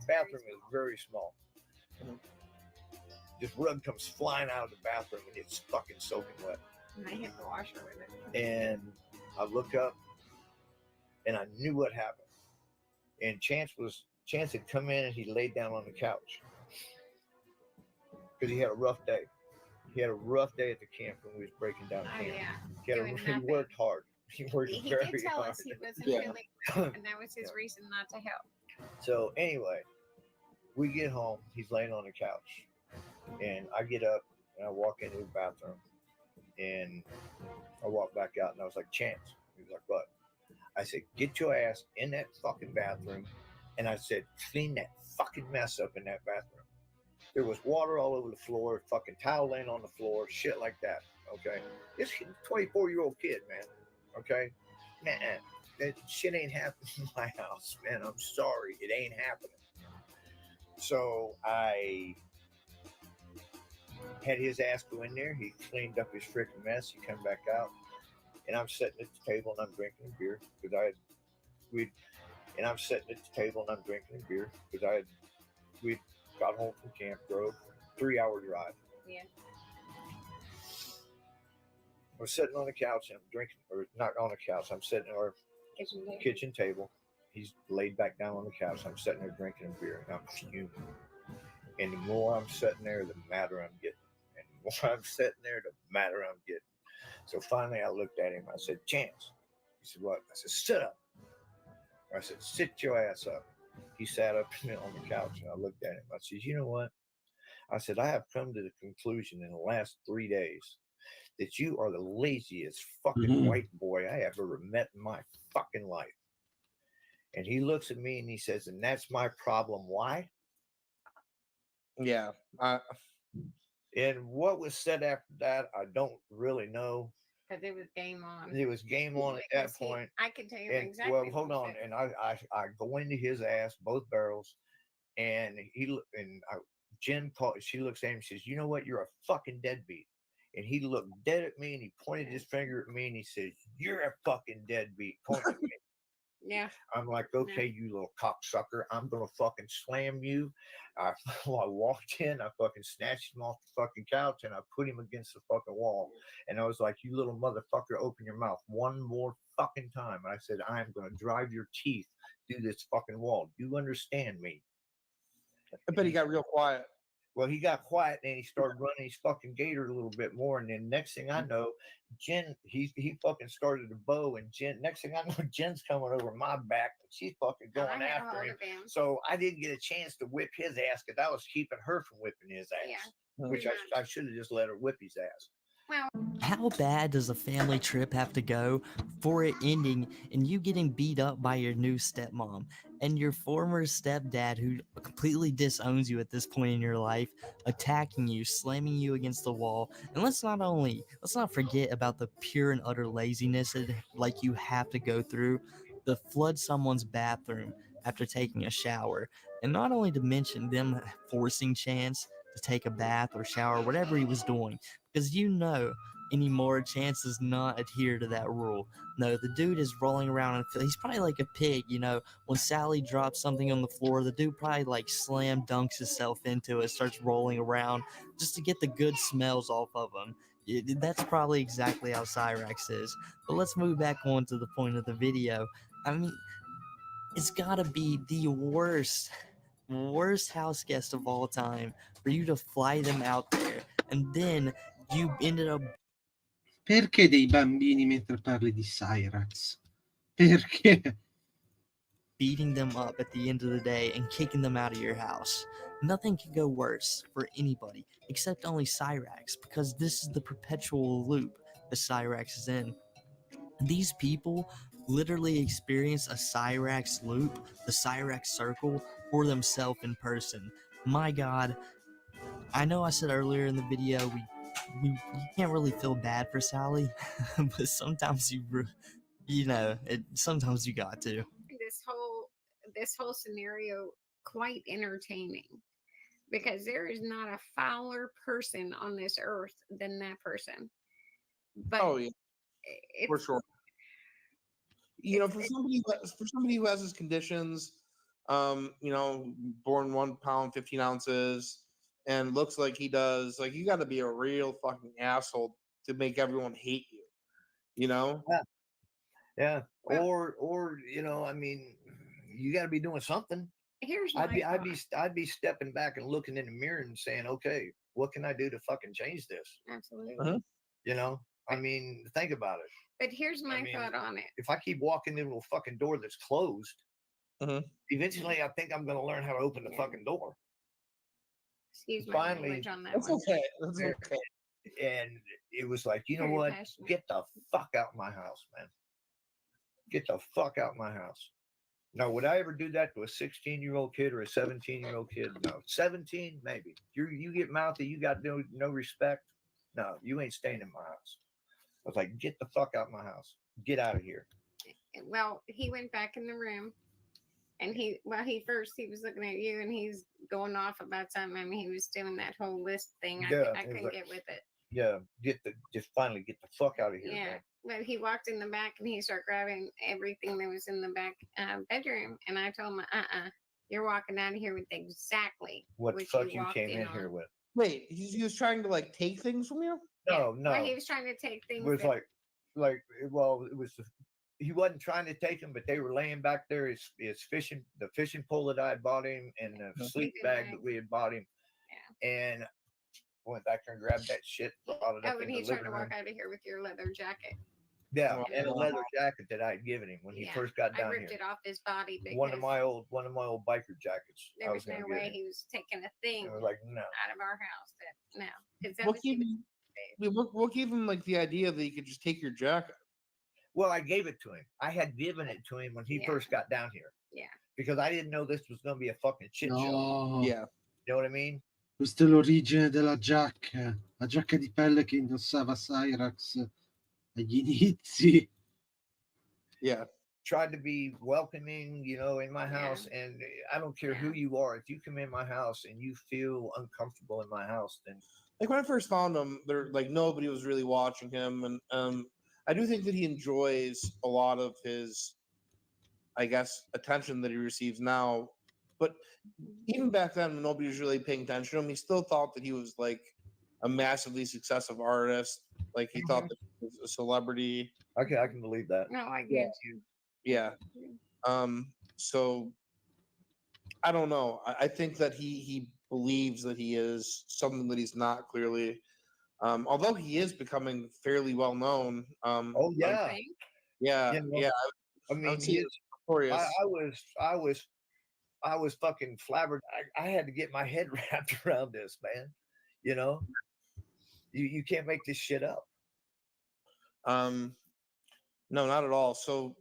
bathroom is very small. This rug comes flying out of the bathroom, and it's fucking soaking wet. And I hit the washer with it. And I look up, and I knew what happened. And Chance had come in, and he laid down on the couch because he had a rough day. He had a rough day at the camp when we was breaking down camp. He worked hard. He worked He very did tell hard. us he wasn't feeling well, and that was his reason not to help. So anyway, we get home. He's laying on the couch, and I get up and I walk into the bathroom, and I walk back out, and I was like, Chance. He was like, what? I said, get your ass in that fucking bathroom, and I said, clean that fucking mess up in that bathroom. There was water all over the floor, fucking towel laying on the floor, shit like that. Okay, this 24-year-old kid, man. Okay, that shit ain't happening in my house, man. I'm sorry, it ain't happening. So I had his ass go in there. He cleaned up his freaking mess. He come back out, and I'm sitting at the table and I'm drinking a beer because I'm sitting at the table and I'm drinking a beer because we got home from Camp Grove, 3-hour drive. Yeah. I was sitting on the couch and I'm drinking, or not on the couch. I'm sitting at our kitchen table. He's laid back down on the couch. I'm sitting there drinking a beer, and I'm fuming. And the more I'm sitting there, the madder I'm getting. And the more I'm sitting there, the madder I'm getting. So finally, I looked at him. I said, Chance. He said, what? I said, sit up. I said, sit your ass up. He sat up on the couch, and I looked at him. I said, you know what? I said, I have come to the conclusion in the last 3 days that you are the laziest fucking white boy I ever met in my fucking life. And he looks at me and he says, and that's my problem. Why? Yeah. And what was said after that, I don't really know. Because it was game on. It was game on at that point. I can tell you And, exactly. well, hold on. And I go into his ass, both barrels, and Jen called. She looks at him and says, you know what? You're a fucking deadbeat. And he looked dead at me and he pointed his finger at me and he says, you're a fucking deadbeat. Pointing at me. Yeah. I'm like, okay, you little cocksucker. I'm going to fucking slam you. I walked in, I fucking snatched him off the fucking couch and I put him against the fucking wall. And I was like, you little motherfucker, open your mouth one more fucking time. And I said, I am going to drive your teeth through this fucking wall. Do you understand me? I bet he got real quiet. Well, he got quiet and he started running his fucking gator a little bit more. And then next thing I know, Jen, he fucking started to bow. And next thing I know, Jen's coming over my back and she's fucking going after him. So I didn't get a chance to whip his ass because I was keeping her from whipping his ass, which I should have just let her whip his ass. How bad does a family trip have to go for it ending and you getting beat up by your new stepmom and your former stepdad who completely disowns you at this point in your life, attacking you, slamming you against the wall? And let's not forget about the pure and utter laziness that like you have to go through to flood someone's bathroom after taking a shower. And not only to mention them forcing Chance to take a bath or shower, whatever he was doing, because anymore Chance does not adhere to that rule. No, the dude is rolling around and he's probably like a pig, when Sally drops something on the floor, the dude probably like slam dunks himself into it, starts rolling around just to get the good smells off of him. That's probably exactly how Cyrax is. But let's move back on to the point of the video. I mean, it's gotta be the worst house guest of all time for you to fly them out there and then you ended up. Perché dei bambini mentre parli di Cyrax? Perché? Beating them up at the end of the day and kicking them out of your house. Nothing can go worse for anybody except only Cyrax, because this is the perpetual loop that Cyrax is in. These people literally experience a Cyrax loop, the Cyrax circle, for themselves in person. My God, I know I said earlier in the video you can't really feel bad for Sally, but sometimes sometimes you got to. This whole scenario quite entertaining. because there is not a fouler person on this earth than that person. But Oh yeah, for it's sure. For somebody who has his conditions, born 1 pound 15 ounces, and looks like he does, like you got to be a real fucking asshole to make everyone hate you. Yeah. Well- Or I mean, you got to be doing something. here's my I'd be stepping back and looking in the mirror and saying, okay, what can I do to fucking change this? absolutely. I mean, think about it. But here's my mean, thought on it. If I keep walking into a fucking door that's closed, eventually I think I'm going to learn how to open the fucking door. Excuse my Finally, language on that That's one. okay. That's okay. And it was like, you know Very what? passionate. Get the fuck out of my house, man. Get the fuck out of my house. Now, would I ever do that to a 16-year-old kid or a 17-year-old kid? No. 17, maybe. You get mouthy, you got no respect. No, you ain't staying in my house. I was like, get the fuck out of my house. Get out of here. Well, he went back in the room, and he was looking at you, and he's going off about something. I mean, he was doing that whole list thing. I couldn't like, get with it. Yeah, just finally get the fuck out of here. Yeah, Man. but he walked in the back and he started grabbing everything that was in the back bedroom, and I told him, you're walking out of here with exactly What the fuck you walked came in on. here with? Wait, he was trying to like take things from you? No. Well, he was trying to take things. It was it was. He wasn't trying to take them, but they were laying back there. His fishing, the fishing pole that I had bought him, and the sleep bag that we had bought him. Yeah. And went back there and grabbed that shit. Brought it up and in he the tried to living walk room. out of here with your leather jacket. Yeah, and a leather jacket that I had given him when he first got down I ripped here. it off his body because One of my old biker jackets. there was no way he was taking a thing I was like, no. out of our house. No, because What gave him like the idea that he could just take your jacket? Well, I gave it to him. I had given it to him when he first got down here. Yeah. Because I didn't know this was going to be a fucking shit show. No. Yeah. You know what I mean? Questa è l'origine della giacca. La giacca di pelle che indossava Cyrax agli inizi. Yeah. Tried to be welcoming, in my house. And I don't care who you are. If you come in my house and you feel uncomfortable in my house, then. Like when I first found him, there like nobody was really watching him, and I do think that he enjoys a lot of his, I guess, attention that he receives now. But even back then, when nobody was really paying attention to him, he still thought that he was like a massively successful artist. Like he thought that he was a celebrity. Okay, I can believe that. No, I get you. Yeah. So I don't know. I think that he believes that he is something that he's not clearly. Although he is becoming fairly well known. Oh yeah. Yeah. Yeah. I mean, I was fucking flabbergasted. I had to get my head wrapped around this, man. You can't make this shit up. No, not at all. So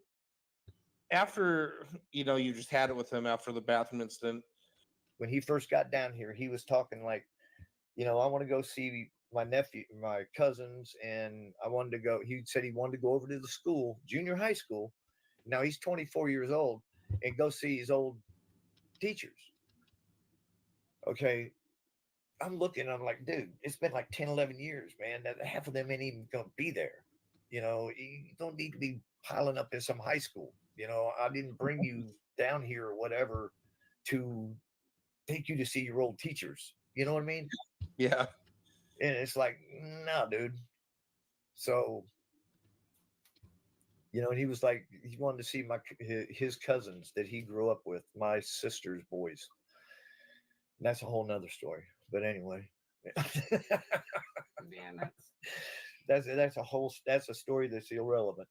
after you just had it with him after the bathroom incident. When he first got down here, he was talking like, I want to go see my nephew, my cousins, and I wanted to go. He said he wanted to go over to the school, junior high school. Now he's 24 years old, and go see his old teachers. Okay. I'm looking, I'm like, dude, it's been like 10, 11 years, man. That half of them ain't even going to be there. You don't need to be piling up in some high school. I didn't bring you down here or whatever to take you to see your old teachers. You know what I mean? Yeah. And it's like, no, dude. So, and he was like, he wanted to see his cousins that he grew up with, my sister's boys. And that's a whole nother story. But anyway, that's a story that's irrelevant,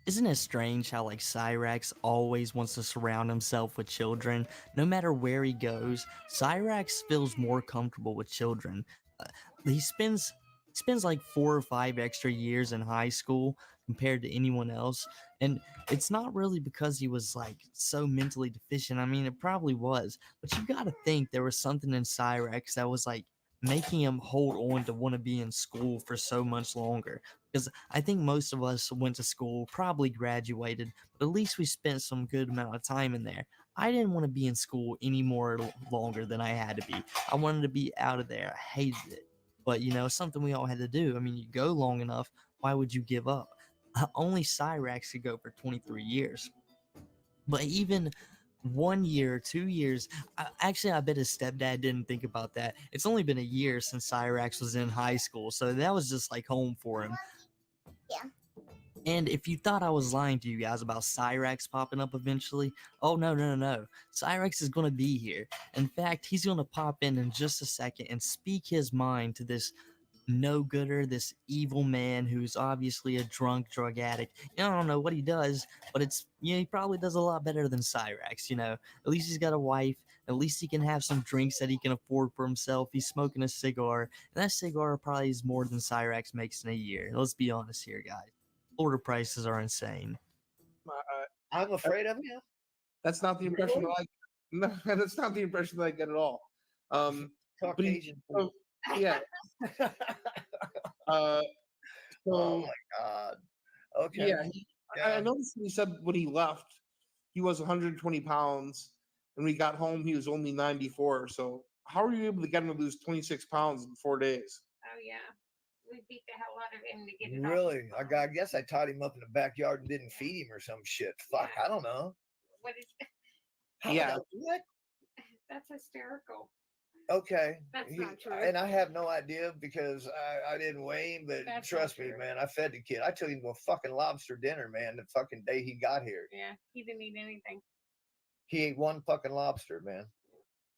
Isn't it strange how Cyrax always wants to surround himself with children? No matter where he goes, Cyrax feels more comfortable with children. He spends like 4 or 5 extra years in high school compared to anyone else, and it's not really because he was so mentally deficient. I mean, it probably was, but you got to think there was something in Cyrax that was making him hold on to want to be in school for so much longer. Because I think most of us went to school, probably graduated, but at least we spent some good amount of time in there. I didn't want to be in school any more longer than I had to be. I wanted to be out of there. I hated it. But, you know, it's something we all had to do. I mean, you go long enough, why would you give up? Only Cyrax could go for 23 years. But even 1 year, 2 years, actually, I bet his stepdad didn't think about that. It's only been a year since Cyrax was in high school, so that was just like home for him. Yeah. And if you thought I was lying to you guys about Cyrax popping up eventually, oh no. Cyrax is going to be here. In fact, he's going to pop in just a second and speak his mind to this no-gooder, this evil man who's obviously a drug addict. I don't know what he does, but it's, you know, he probably does a lot better than Cyrax, you know. At least he's got a wife. At least he can have some drinks that he can afford for himself. He's smoking a cigar, and that cigar probably is more than Cyrax makes in a year. Let's be honest here, guys. Order prices are insane. I'm afraid of him. That's not the impression that I. No, that's not the impression that I get at all. Caucasian. Yeah. Oh my God. Okay. Yeah, I noticed when he said when he left, he was 120 pounds, and when he got home, he was only 94. So how are you able to get him to lose 26 pounds in 4 days? Oh yeah, we beat the hell out of him to get it off. Really? I guess I tied him up in the backyard and didn't feed him or some shit. Fuck, I don't know. What is? How would I do it? That's hysterical. Okay. That's not true. And I have no idea because I didn't weigh him, but That's trust not me, true. man, I fed the kid. I took him to a fucking lobster dinner, man, the fucking day he got here. Yeah, he didn't eat anything. He ate one fucking lobster, man.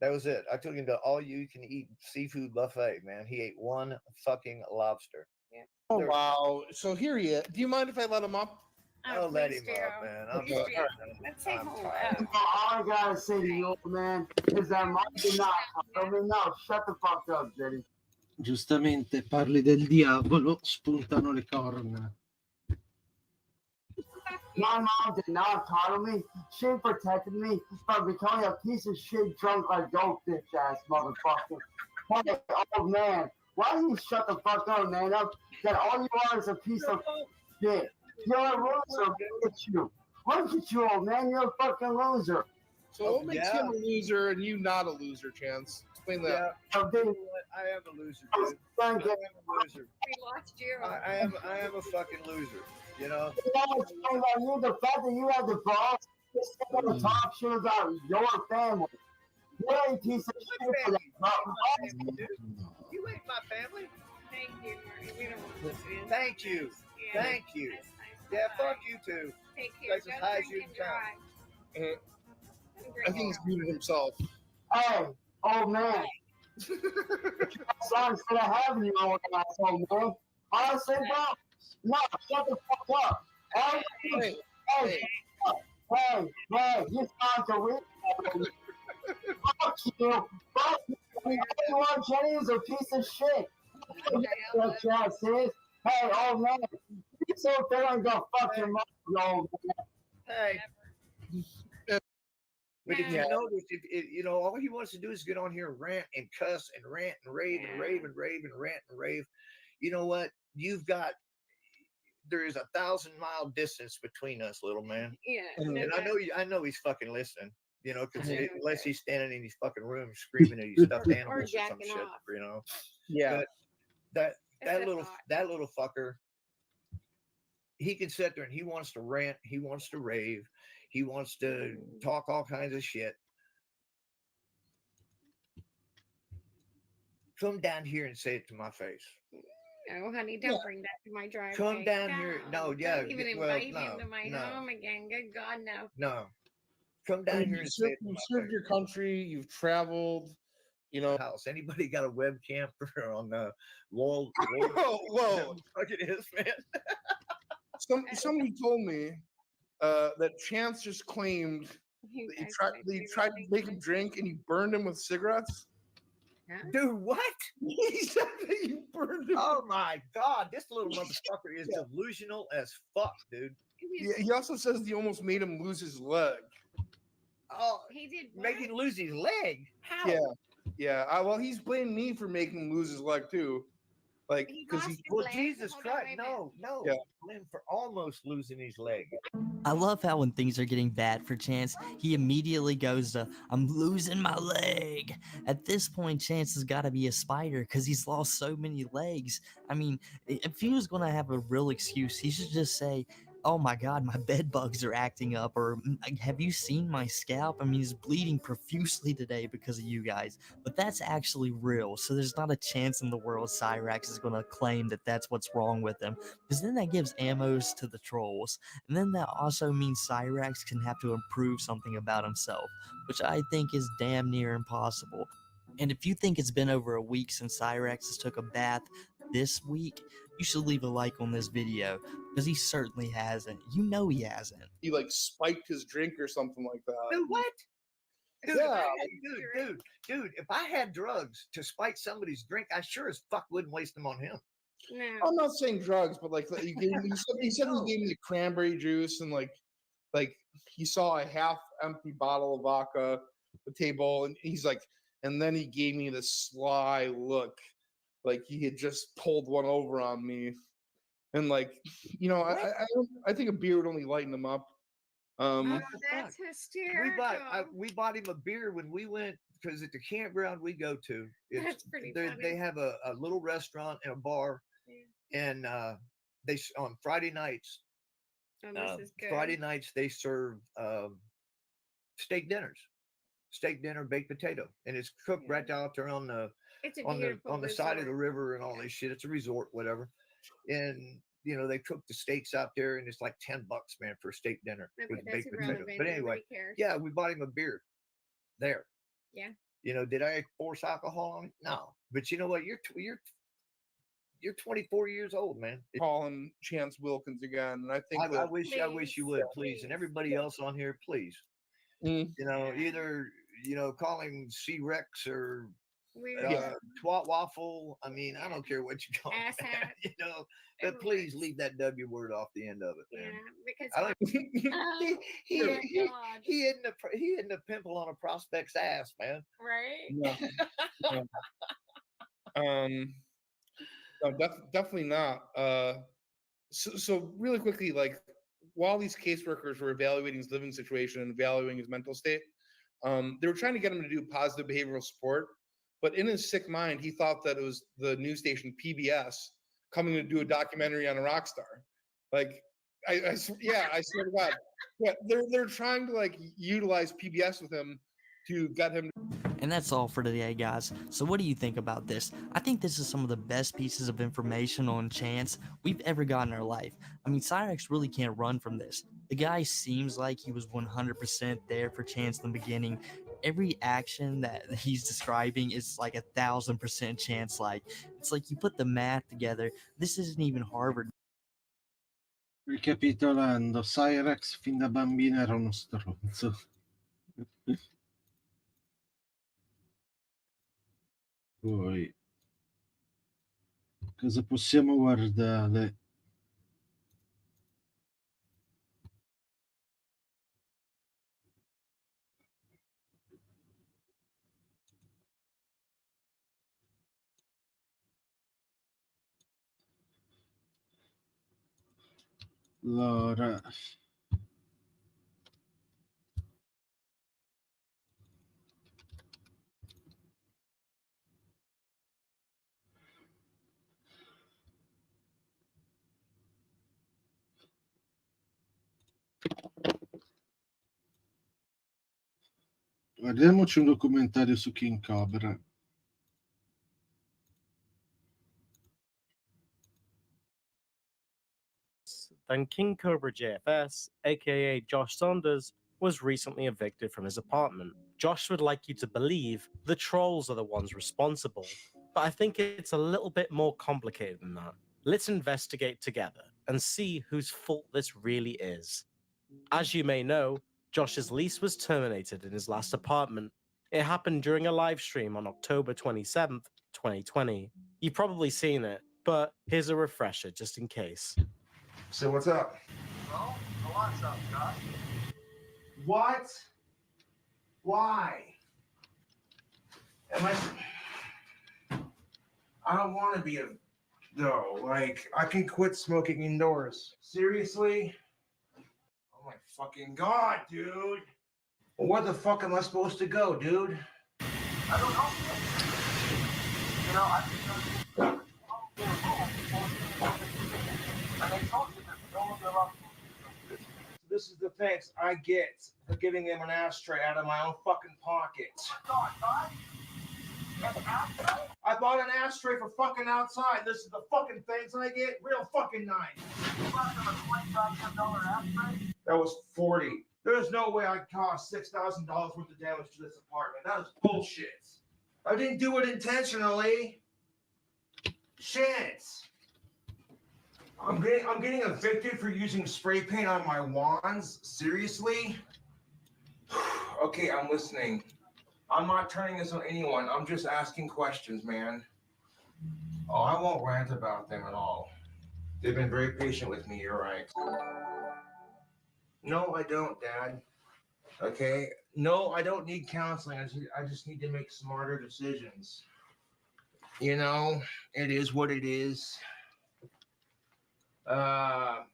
That was it. I took him to all you can eat seafood buffet, man. He ate one fucking lobster. Yeah. Oh wow! So here he is. Do you mind if I let him up? I'll let him up, man. Let's say hello. All I gotta say to you, old man, is that Mike did not. I mean, no, shut the fuck up, Jenny. Giustamente parli del diavolo, spuntano le corna. My mom did not coddle me. She protected me from becoming a piece of shit drunk like dope bitch ass motherfucker. Hey, old man, why don't you shut the fuck up, man? That all you are is a piece of shit. You're a loser. Look at you. Look at you, old man. You're a fucking loser. So what makes him a loser and you not a loser, Chance? Explain that. I am a loser, dude. I am a loser. We lost you. I am a fucking loser. You know? You know what's funny about you? The fact that you had the balls to stand and talk shit about your family. You're a piece of shit for that. You ain't my family. Thank you, Marty. We don't want to listen. Thank you. Yeah, Thank you. that's nice. Yeah, fuck you too. Take care. That's as high as you Don't can drink come. I think he's muted himself. Hey, old man. Son's gonna have you, old asshole, man. Honestly, bro. No, shut the fuck up. Hey, you sound so weird. Fuck you. Fuck you. Everyone, Jenny is a piece of shit. What Chad says. Hey, old man. You so there and go fuck your mother, old man. Hey. But if you notice, you know, all he wants to do is get on here and rant and cuss and rant and rave and rave and rave and rant and rave. You know what? There is 1,000-mile distance between us, little man. Yeah. And I know he's fucking listening. You know, because unless he's standing in his fucking room screaming at his stuffed animals or some shit, you know. Yeah. But that little fucker, he can sit there and he wants to rant, he wants to rave, he wants to talk all kinds of shit. Come down here and say it to my face. No, honey, don't bring that to my driveway. Come down here. No, yeah. Don't even invite him to my home again. Good God, no. No. Come down here and say it to my You've served your country. You've traveled. You know. House. Anybody got a webcam on the wall? Whoa. Fuck it is, man. Somebody told me that Chance just claimed that you tried to make him drink and you burned him with cigarettes. Dude, what? He said that you burned him. Oh my God, this little motherfucker is delusional as fuck, dude. Yeah, he also says you almost made him lose his leg. Oh, he did make him lose his leg. How? Yeah, well, he's blamed me for making him lose his leg too, like because he. Well, Jesus Christ, no. Yeah. Blame for almost losing his leg. I love how when things are getting bad for Chance, he immediately goes to, I'm losing my leg. At this point, Chance has got to be a spider because he's lost so many legs. I mean, if he was going to have a real excuse, he should just say, oh my God, my bed bugs are acting up, or have you seen my scalp? I mean, he's bleeding profusely today because of you guys, but that's actually real. So there's not a chance in the world Cyrax is going to claim that that's what's wrong with him, because then that gives ammos to the trolls. And then that also means Cyrax can have to improve something about himself, which I think is damn near impossible. And if you think it's been over a week since Cyrax has took a bath this week, you should leave a like on this video, because he certainly hasn't. You know he hasn't. He like spiked his drink or something like that. Dude, what? Dude, Yeah. Dude, if I had drugs to spike somebody's drink, I sure as fuck wouldn't waste them on him. No. I'm not saying drugs, but like he said he gave me the cranberry juice and like he saw a half empty bottle of vodka at the table and he's like, and then he gave me this sly look, like he had just pulled one over on me, and like, you know, I think a beer would only lighten him up. Oh, that's hysterical. We bought him a beer when we went, because at the campground we go to, That's pretty funny. they have a little restaurant and a bar, and they on Friday nights. Oh, this is good. Friday nights they serve steak dinner, baked potato, and it's cooked right out there on the side of the river and all this shit. It's a resort, whatever, and you know they cook the steaks out there, and it's like $10, man, for a steak dinner with baked potato. But anyway, yeah, we bought him a beer there. Yeah. You know, did I force alcohol on him? No, but you know what? You're 24 years old, man. Call him Chance Wilkins again, and I think I wish you would, please, and everybody else on here, please. You know, either call him C-Rex or twat waffle. I mean, I don't care what you call him. You know, but please leave that W word off the end of it, man. Yeah, because he hitting a pimple on a prospect's ass, man. Right? Yeah. No, definitely not. So really quickly, like while these caseworkers were evaluating his living situation and evaluating his mental state, they were trying to get him to do positive behavioral support. But in his sick mind, he thought that it was the news station PBS coming to do a documentary on a rock star. Like, I swear to God, yeah, they're trying to like utilize PBS with him to get him. And that's all for today, guys. So what do you think about this? I think this is some of the best pieces of information on Chance we've ever got in our life. I mean, Cyrax really can't run from this. The guy seems like he was 100% there for Chance in the beginning. Every action that he's describing is like 1,000% Chance-like. It's like you put the math together. This isn't even Harvard. Ricapitolando, Cyrax fin da bambino era uno stronzo. Poi cosa possiamo guardare? Allora, guardiamoci un documentario su King Cobra. Then King Cobra JFS, aka Josh Saunders, was recently evicted from his apartment. Josh would like you to believe the trolls are the ones responsible, but I think it's a little bit more complicated than that. Let's investigate together and see whose fault this really is. As you may know, Josh's lease was terminated in his last apartment. It happened during a live stream on October 27th, 2020. You've probably seen it, but here's a refresher just in case. So what's up? Well, a lot's up, Josh. What? Why? I don't want to be a though. Like, I can quit smoking indoors. Seriously? Oh my fucking god, dude. Well, where the fuck am I supposed to go, dude? I don't know. You know, I and they told you that no one allowed. This is the thanks I get for giving him an ashtray out of my own fucking pocket. I bought an ashtray for fucking outside. This is the fucking thanks I get. Real fucking nice. You bought them a $25 ashtray? That was 40. There's no way I caused $6,000 worth of damage to this apartment. That is bullshit. I didn't do it intentionally. Shit. I'm getting evicted for using spray paint on my wands. Seriously? Okay, I'm listening. I'm not turning this on anyone. I'm just asking questions, man. Oh, I won't rant about them at all. They've been very patient with me, you're right. No, I don't, Dad. Okay? No, I don't need counseling. I just need to make smarter decisions. You know, it is what it is. I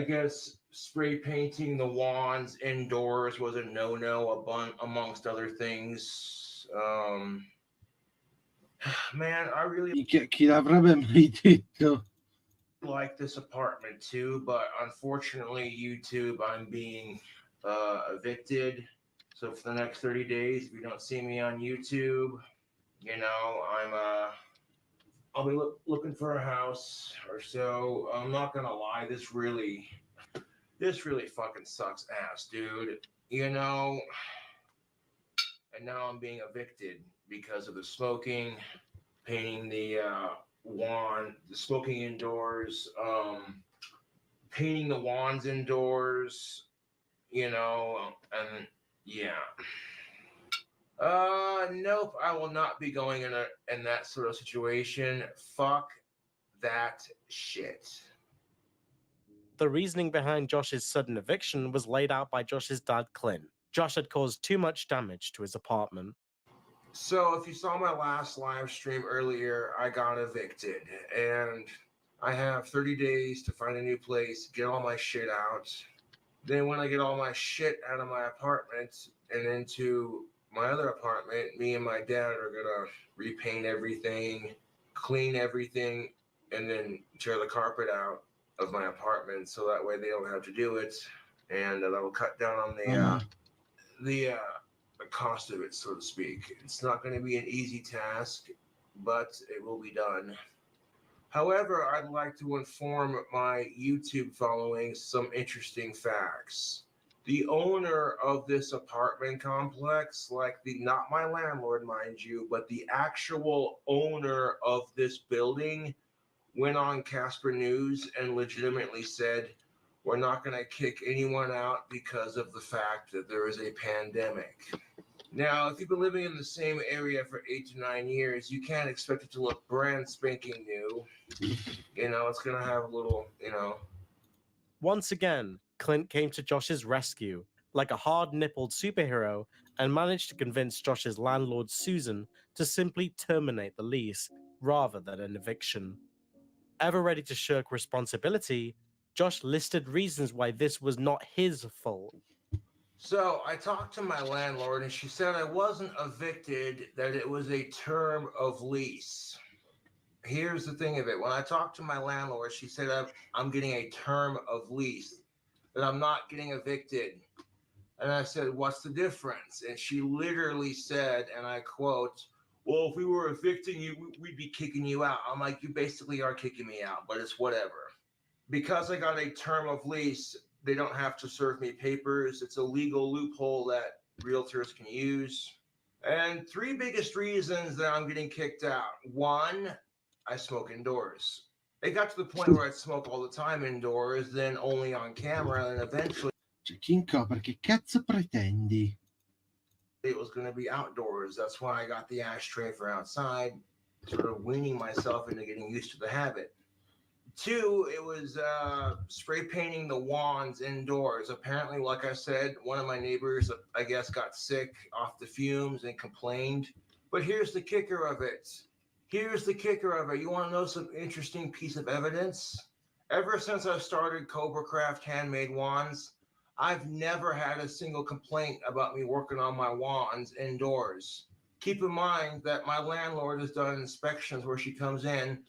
guess spray painting the wands indoors was a no-no amongst other things. Man, I really Chi l'avrebbe mai detto? like this apartment too, but unfortunately, YouTube, I'm being evicted. So for the next 30 days, if you don't see me on YouTube, you know, I'll be looking for a house or so. I'm not gonna lie, this really fucking sucks ass, dude. You know, and now I'm being evicted because of the smoking, painting the wand, the smoking indoors, painting the wands indoors, you know, and yeah. Nope, I will not be going in that sort of situation. Fuck that shit. The reasoning behind Josh's sudden eviction was laid out by Josh's dad, Clint. Josh had caused too much damage to his apartment. So if you saw my last live stream earlier, I got evicted and I have 30 days to find a new place, get all my shit out. Then when I get all my shit out of my apartment and into my other apartment, me and my dad are gonna repaint everything, clean everything, and then tear the carpet out of my apartment so that way they don't have to do it, and that'll cut down on the cost of it, so to speak. It's not going to be an easy task, but it will be done. However, I'd like to inform my YouTube following some interesting facts. The owner of this apartment complex, not my landlord, mind you, but the actual owner of this building went on Casper News and legitimately said, we're not going to kick anyone out because of the fact that there is a pandemic. Now, if you've been living in the same area for 8 to 9 years, you can't expect it to look brand spanking new. You know, it's going to have a little, you know. Once again, Clint came to Josh's rescue like a hard-nippled superhero and managed to convince Josh's landlord, Susan, to simply terminate the lease rather than an eviction. Ever ready to shirk responsibility, Josh listed reasons why this was not his fault. So I talked to my landlord and she said I wasn't evicted, that it was a term of lease. Here's the thing of it. When I talked to my landlord, she said I'm getting a term of lease, that I'm not getting evicted. And I said, what's the difference? And she literally said, and I quote, well, if we were evicting you, we'd be kicking you out. I'm like, you basically are kicking me out, but it's whatever. Because I got a term of lease, they don't have to serve me papers. It's a legal loophole that realtors can use. And 3 biggest reasons that I'm getting kicked out. 1, I smoke indoors. It got to the point where I'd smoke all the time indoors, then only on camera, and eventually Cioè, Kinko, perché cazzo pretendi? it was going to be outdoors. That's why I got the ashtray for outside, sort of weaning myself into getting used to the habit. 2, it was spray painting the wands indoors. Apparently, like I said, one of my neighbors, I guess, got sick off the fumes and complained. But here's the kicker of it. Here's the kicker of it. You want to know some interesting piece of evidence? Ever since I started Cobra Craft handmade wands, I've never had a single complaint about me working on my wands indoors. Keep in mind that my landlord has done inspections where she comes in,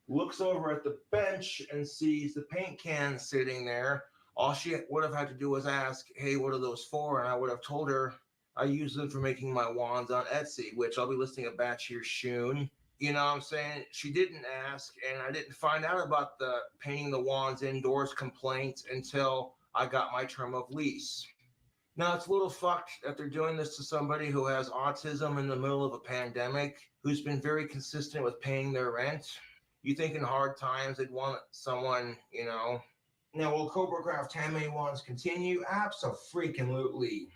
looks over at the bench and sees the paint cans sitting there. All she would have had to do was ask, hey, what are those for? And I would have told her I use them for making my wands on Etsy, which I'll be listing a batch here soon. You know what I'm saying? She didn't ask, and I didn't find out about the painting the wands indoors complaint until I got my term of lease. Now, it's a little fucked that they're doing this to somebody who has autism in the middle of a pandemic, who's been very consistent with paying their rent. You think in hard times they'd want someone, you know. Now, will Cobra Craft handmade wands continue? Abso-freaking-lutely.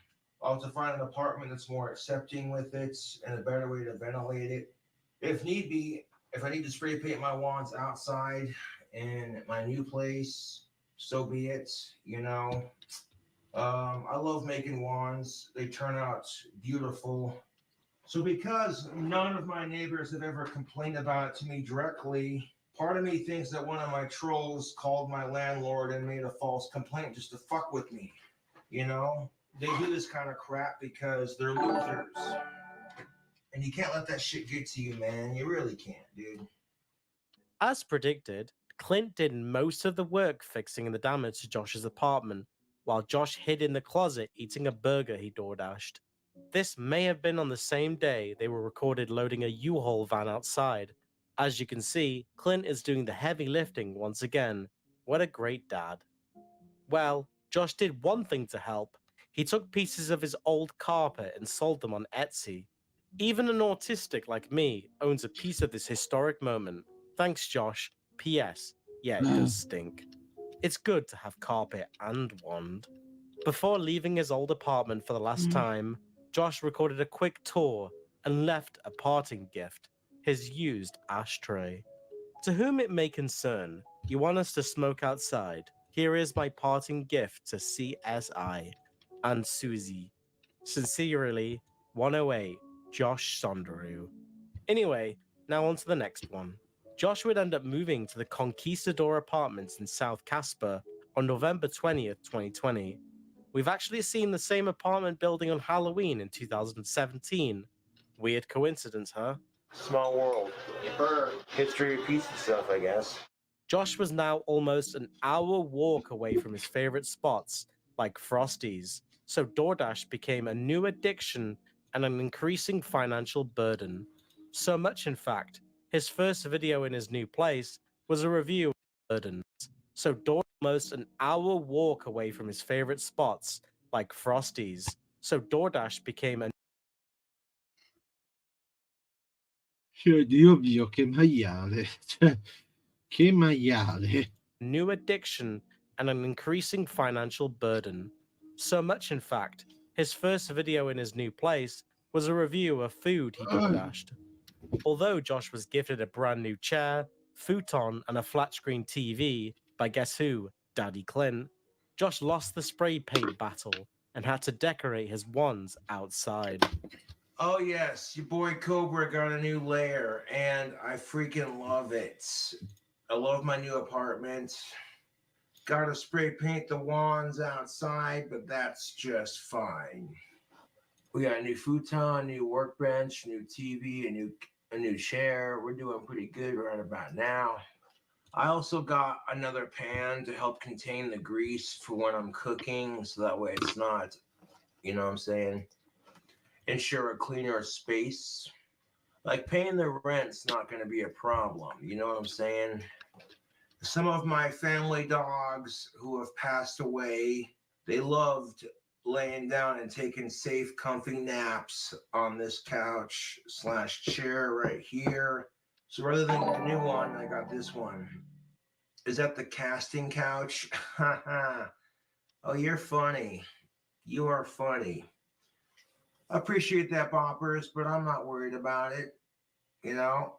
I'll have to find an apartment that's more accepting with it and a better way to ventilate it. If need be, if I need to spray paint my wands outside in my new place, so be it, you know. I love making wands. They turn out beautiful. So because none of my neighbors have ever complained about it to me directly, part of me thinks that one of my trolls called my landlord and made a false complaint just to fuck with me. You know, they do this kind of crap because they're losers. And you can't let that shit get to you, man. You really can't, dude. As predicted, Clint did most of the work fixing the damage to Josh's apartment, while Josh hid in the closet eating a burger he DoorDashed. This may have been on the same day they were recorded loading a U-Haul van outside. As you can see, Clint is doing the heavy lifting once again. What a great dad. Well, Josh did one thing to help. He took pieces of his old carpet and sold them on Etsy. Even an autistic like me owns a piece of this historic moment. Thanks, Josh. P.S. Yeah, it does stink. It's good to have carpet and wand. Before leaving his old apartment for the last time, Josh recorded a quick tour and left a parting gift, his used ashtray. To whom it may concern, you want us to smoke outside. Here is my parting gift to CSI and Susie. Sincerely, 108, Josh Sonderu. Anyway, now on to the next one. Josh would end up moving to the Conquistador Apartments in South Casper on November 20th, 2020. We've actually seen the same apartment building on Halloween in 2017. Weird coincidence, huh? Small world. History repeats itself, I guess. Josh was now almost an hour walk away from his favorite spots, like Frosties, so DoorDash became a new addiction and an increasing financial burden. So much, in fact, his first video in his new place was a review of burdens. So almost an hour walk away from his favorite spots, like Frosties, so DoorDash became a Cioè, Dio mio, che maiale. Cioè, che maiale. new addiction and an increasing financial burden. So much, in fact, his first video in his new place was a review of food he DoorDashed. Although Josh was gifted a brand new chair, futon, and a flat screen TV by guess who? Daddy Clint, Josh lost the spray paint battle and had to decorate his wands outside. Oh yes, your boy Cobra got a new lair, and I freaking love it. I love my new apartment. Gotta spray paint the wands outside, but that's just fine. We got a new futon, new workbench, new TV, a new chair. We're doing pretty good right about now. I also got another pan to help contain the grease for when I'm cooking, so that way it's not, you know what I'm saying, ensure a cleaner space. Like paying the rent's not going to be a problem, you know what I'm saying? Some of my family dogs who have passed away, they loved laying down and taking safe, comfy naps on this couch / chair right here. So rather than the new one, I got this one. Is that the casting couch? Oh, you're funny. You are funny. I appreciate that, boppers, but I'm not worried about it. You know,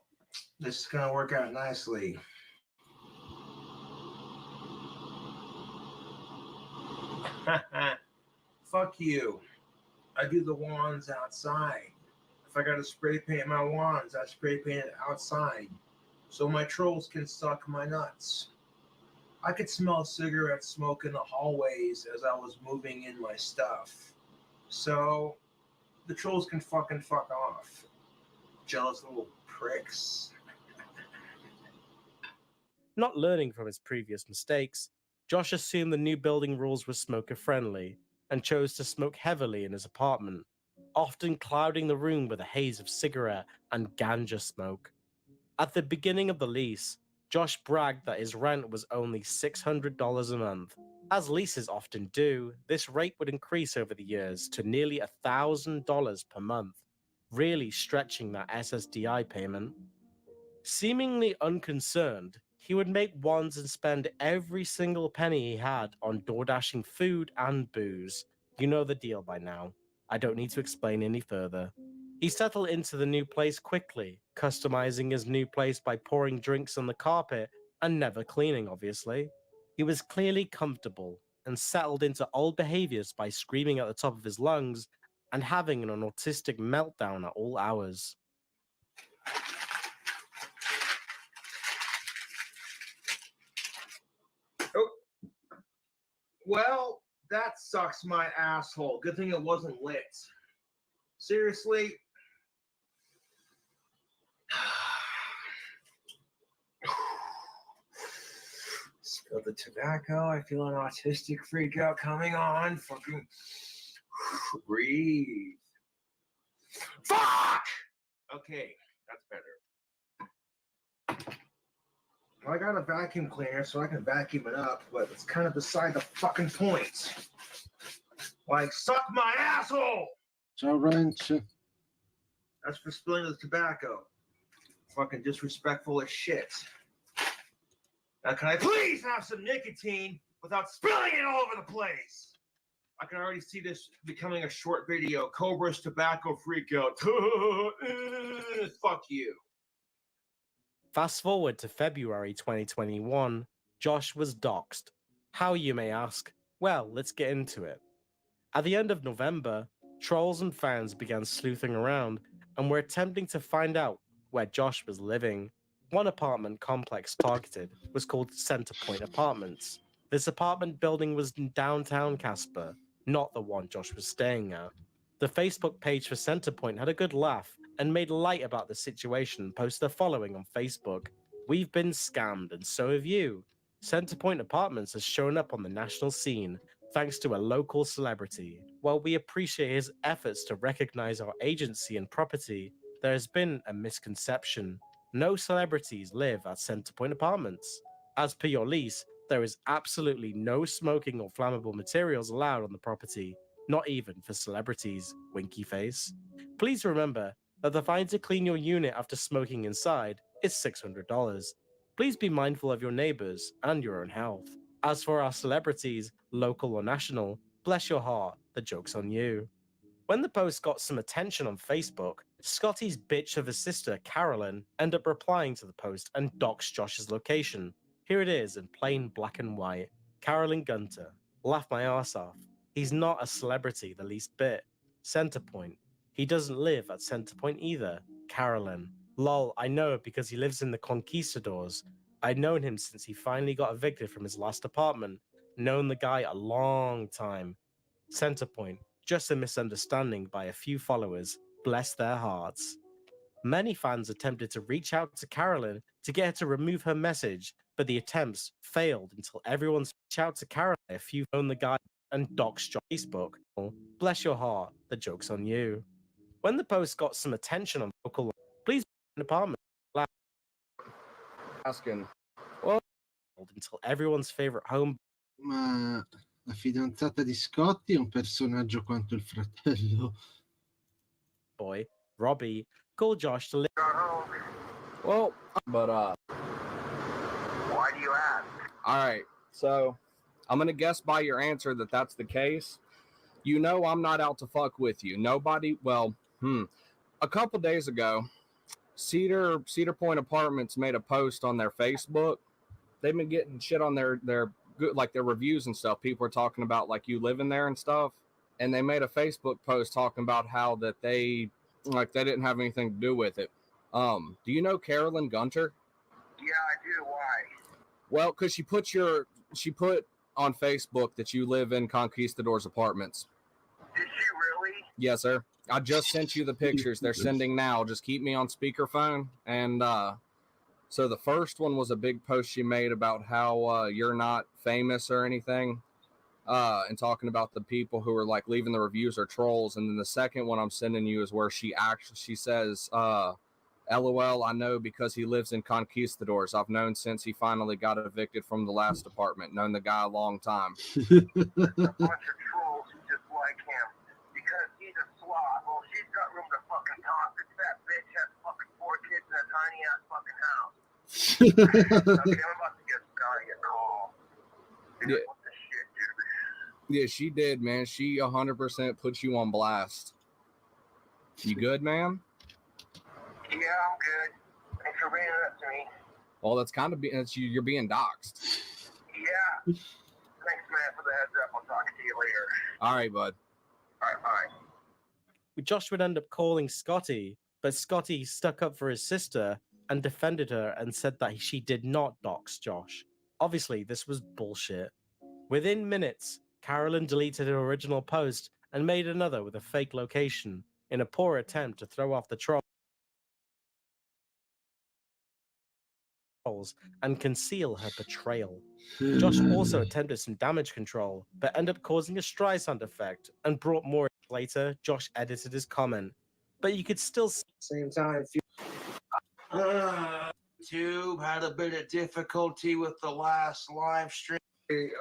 this is going to work out nicely. Fuck you. I do the wands outside. If I gotta spray paint my wands, I spray paint it outside so my trolls can suck my nuts. I could smell cigarette smoke in the hallways as I was moving in my stuff. So the trolls can fuck off. Jealous little pricks. Not learning from his previous mistakes, Josh assumed the new building rules were smoker friendly and chose to smoke heavily in his apartment, often clouding the room with a haze of cigarette and ganja smoke. At the beginning of the lease, Josh bragged that his rent was only $600 a month. As leases often do, this rate would increase over the years to nearly $1,000 per month, really stretching that SSDI payment. Seemingly unconcerned, he would make wands and spend every single penny he had on door dashing food and booze. You know the deal by now. I don't need to explain any further. He settled into the new place quickly, customizing his new place by pouring drinks on the carpet and never cleaning, obviously. He was clearly comfortable and settled into old behaviors by screaming at the top of his lungs and having an autistic meltdown at all hours. Oh, well, that sucks my asshole. Good thing it wasn't lit. Seriously? Spill the tobacco. I feel an autistic freak out coming on. Fucking breathe. Fuck! Okay, that's better. I got a vacuum cleaner so I can vacuum it up, but it's kind of beside the fucking point. Like, suck my asshole! Ciao, Ranch. That's for spilling the tobacco. Fucking disrespectful as shit. Now, can I please have some nicotine without spilling it all over the place? I can already see this becoming a short video. Cobra's tobacco freakout. Fuck you. Fast forward to February 2021, Josh was doxxed. How, you may ask? Well, let's get into it. At the end of November, trolls and fans began sleuthing around and were attempting to find out where Josh was living. One apartment complex targeted was called Centerpoint Apartments. This apartment building was in downtown Casper, not the one Josh was staying at. The Facebook page for Centerpoint had a good laugh and made light about the situation and posted the following on Facebook. We've been scammed and so have you. Centerpoint Apartments has shown up on the national scene thanks to a local celebrity. While we appreciate his efforts to recognize our agency and property, there has been a misconception. No celebrities live at Centerpoint Apartments. As per your lease, there is absolutely no smoking or flammable materials allowed on the property, not even for celebrities, winky face. Please remember that the fine to clean your unit after smoking inside is $600. Please be mindful of your neighbors and your own health. As for our celebrities, local or national, bless your heart, the joke's on you. When the post got some attention on Facebook, Scotty's bitch of a sister, Carolyn, ended up replying to the post and doxed Josh's location. Here it is in plain black and white. Carolyn Gunter. Laugh my arse off. He's not a celebrity the least bit. Centerpoint. He doesn't live at Centerpoint either. Carolyn. Lol, I know it because he lives in the Conquistadors. I'd known him since he finally got evicted from his last apartment. Known the guy a long time. Centerpoint. Just a misunderstanding by a few followers. Bless their hearts. Many fans attempted to reach out to Carolyn to get her to remove her message, but the attempts failed until everyone's reached out to Carolyn. A few own the guy and doxed Facebook. Bless your heart, the joke's on you. When the post got some attention on local, please an apartment. Asking. Well, until everyone's favorite home. Ma la fidanzata di Scotty è un personaggio quanto il fratello. Boy, Robbie, called Josh to live. Well, but Why do you ask? all right. So I'm gonna guess by your answer that that's the case. You know I'm not out to fuck with you. Nobody. Well, a couple days ago, Cedar Point Apartments made a post on their Facebook. They've been getting shit on their good, like their reviews and stuff. People are talking about like you living there and stuff. And they made a Facebook post talking about how that they like they didn't have anything to do with it. Do you know Carolyn Gunter? Yeah, I do. Why? Well, because she put on Facebook that you live in Conquistadors Apartments. Did she really? Yes, sir. I just sent you the pictures. They're sending now. Just keep me on speakerphone. And so the first one was a big post she made about how you're not famous or anything, and talking about the people who are like leaving the reviews are trolls. And then the second one I'm sending you is where she says, LOL, I know because he lives in Conquistadors. I've known since he finally got evicted from the last apartment. Known the guy a long time. A bunch of trolls who just like him because he's a slob. Well, she's got room to fucking talk. This fat bitch has fucking 4 kids in a tiny ass fucking house. Okay, I'm about to get Scotty a call. Yeah. What the shit, dude? Yeah, she did, man. She 100% put you on blast. You good, man? Yeah, I'm good. Thanks for bringing it up to me. Well, that's kind of you're being doxxed. Yeah. Thanks, man, for the heads up. I'll talk to you later. All right, bud. All right, bye. Josh would end up calling Scotty, but Scotty stuck up for his sister and defended her and said that she did not dox Josh. Obviously, this was bullshit. Within minutes, Carolyn deleted her original post and made another with a fake location in a poor attempt to throw off the trolls and conceal her betrayal. Josh also attempted some damage control, but ended up causing a Streisand effect and brought more. Later, Josh edited his comment, but you could still Same time. Tube had a bit of difficulty with the last live stream.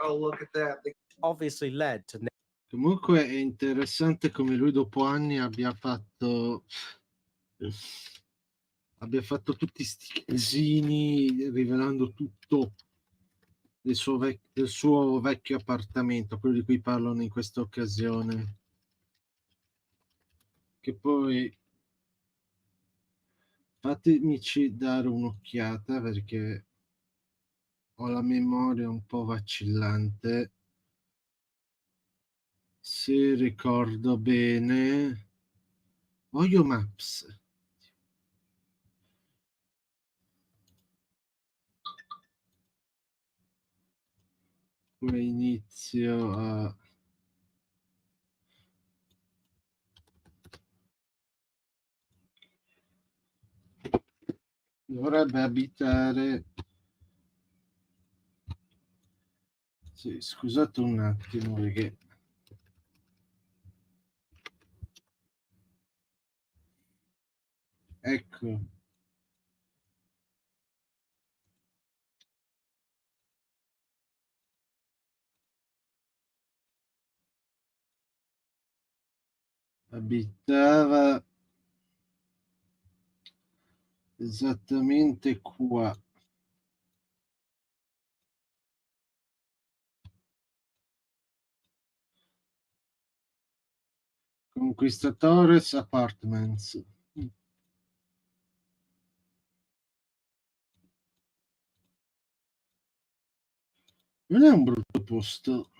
Oh, look at that. obviously led to. Comunque è interessante come lui dopo anni abbia fatto tutti sti casini rivelando tutto del suo vecchio appartamento, quello di cui parlano in questa occasione. Che poi fatemici dare un'occhiata perché ho la memoria un po' vacillante. Se ricordo bene, Oyo Maps. Come inizio a dovrebbe abitare. Sì, scusate un attimo perché ecco. Abitava esattamente qua. Conquistatores Apartments. Non è un brutto posto.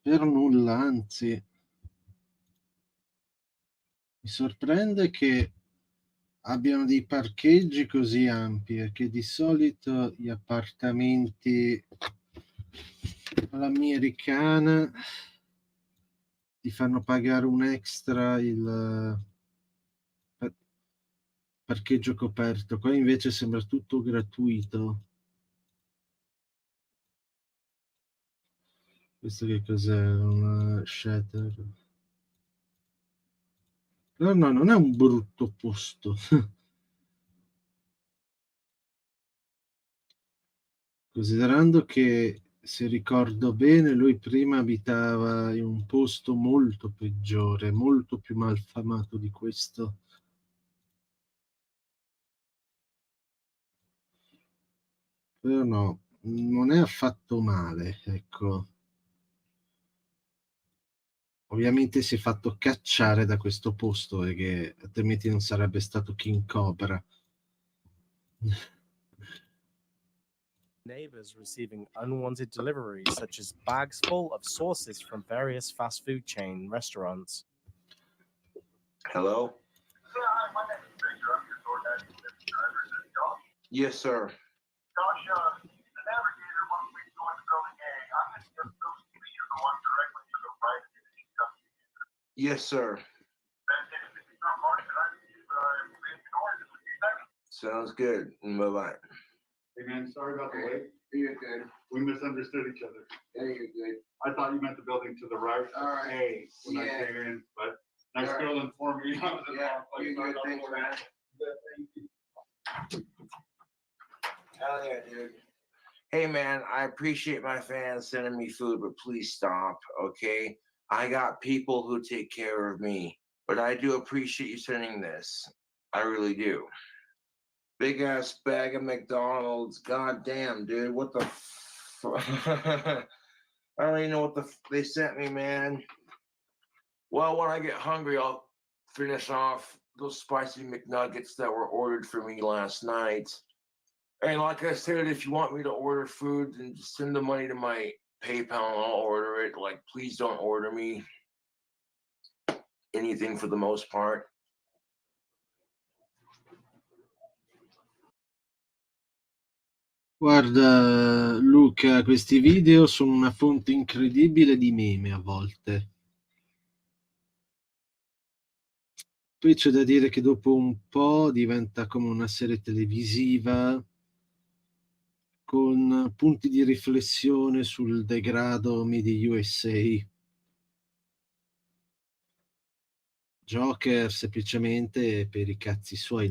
Per nulla, anzi. Mi sorprende che abbiano dei parcheggi così ampi, perché di solito gli appartamenti all'americana ti fanno pagare un extra il parcheggio coperto. Qua invece sembra tutto gratuito. Questo che cos'è? Una shatter? No, non è un brutto posto. Considerando che, se ricordo bene, lui prima abitava in un posto molto peggiore, molto più malfamato di questo. Però no, non è affatto male, ecco. Ovviamente si è fatto cacciare da questo posto perché altrimenti non sarebbe stato King Cobra. Neighbors receiving unwanted deliveries, such as bags full of sauces from various fast food chain restaurants. Hello? Yes, sir. Josh, the navigator, once we go into building A, I'm going to give those three you the one directly to the right. Yes, sir. Sounds good. Bye-bye. Hey man, sorry about the wait. You're good. We misunderstood each other. Yeah, you're good. I thought you meant the building to the right. All right. Hey, when I Yeah. came in, but nice All right. girl informed me. I was in the Yeah, wrong place. you're Sorry good. about the Thanks, wait. man. Hell yeah, dude. Hey, man, I appreciate my fans sending me food, but please stop, okay? I got people who take care of me, but I do appreciate you sending this. I really do. Big ass bag of McDonald's. God damn, dude. What the I don't even know what they sent me, man. Well, when I get hungry, I'll finish off those spicy McNuggets that were ordered for me last night. And like I said, if you want me to order food, then just send the money to my PayPal and I'll order it. Like, please don't order me anything for the most part. Guarda, Luca, questi video sono una fonte incredibile di meme a volte. Poi c'è da dire che dopo un po' diventa come una serie televisiva con punti di riflessione sul degrado Made USA. Joker semplicemente per i cazzi suoi,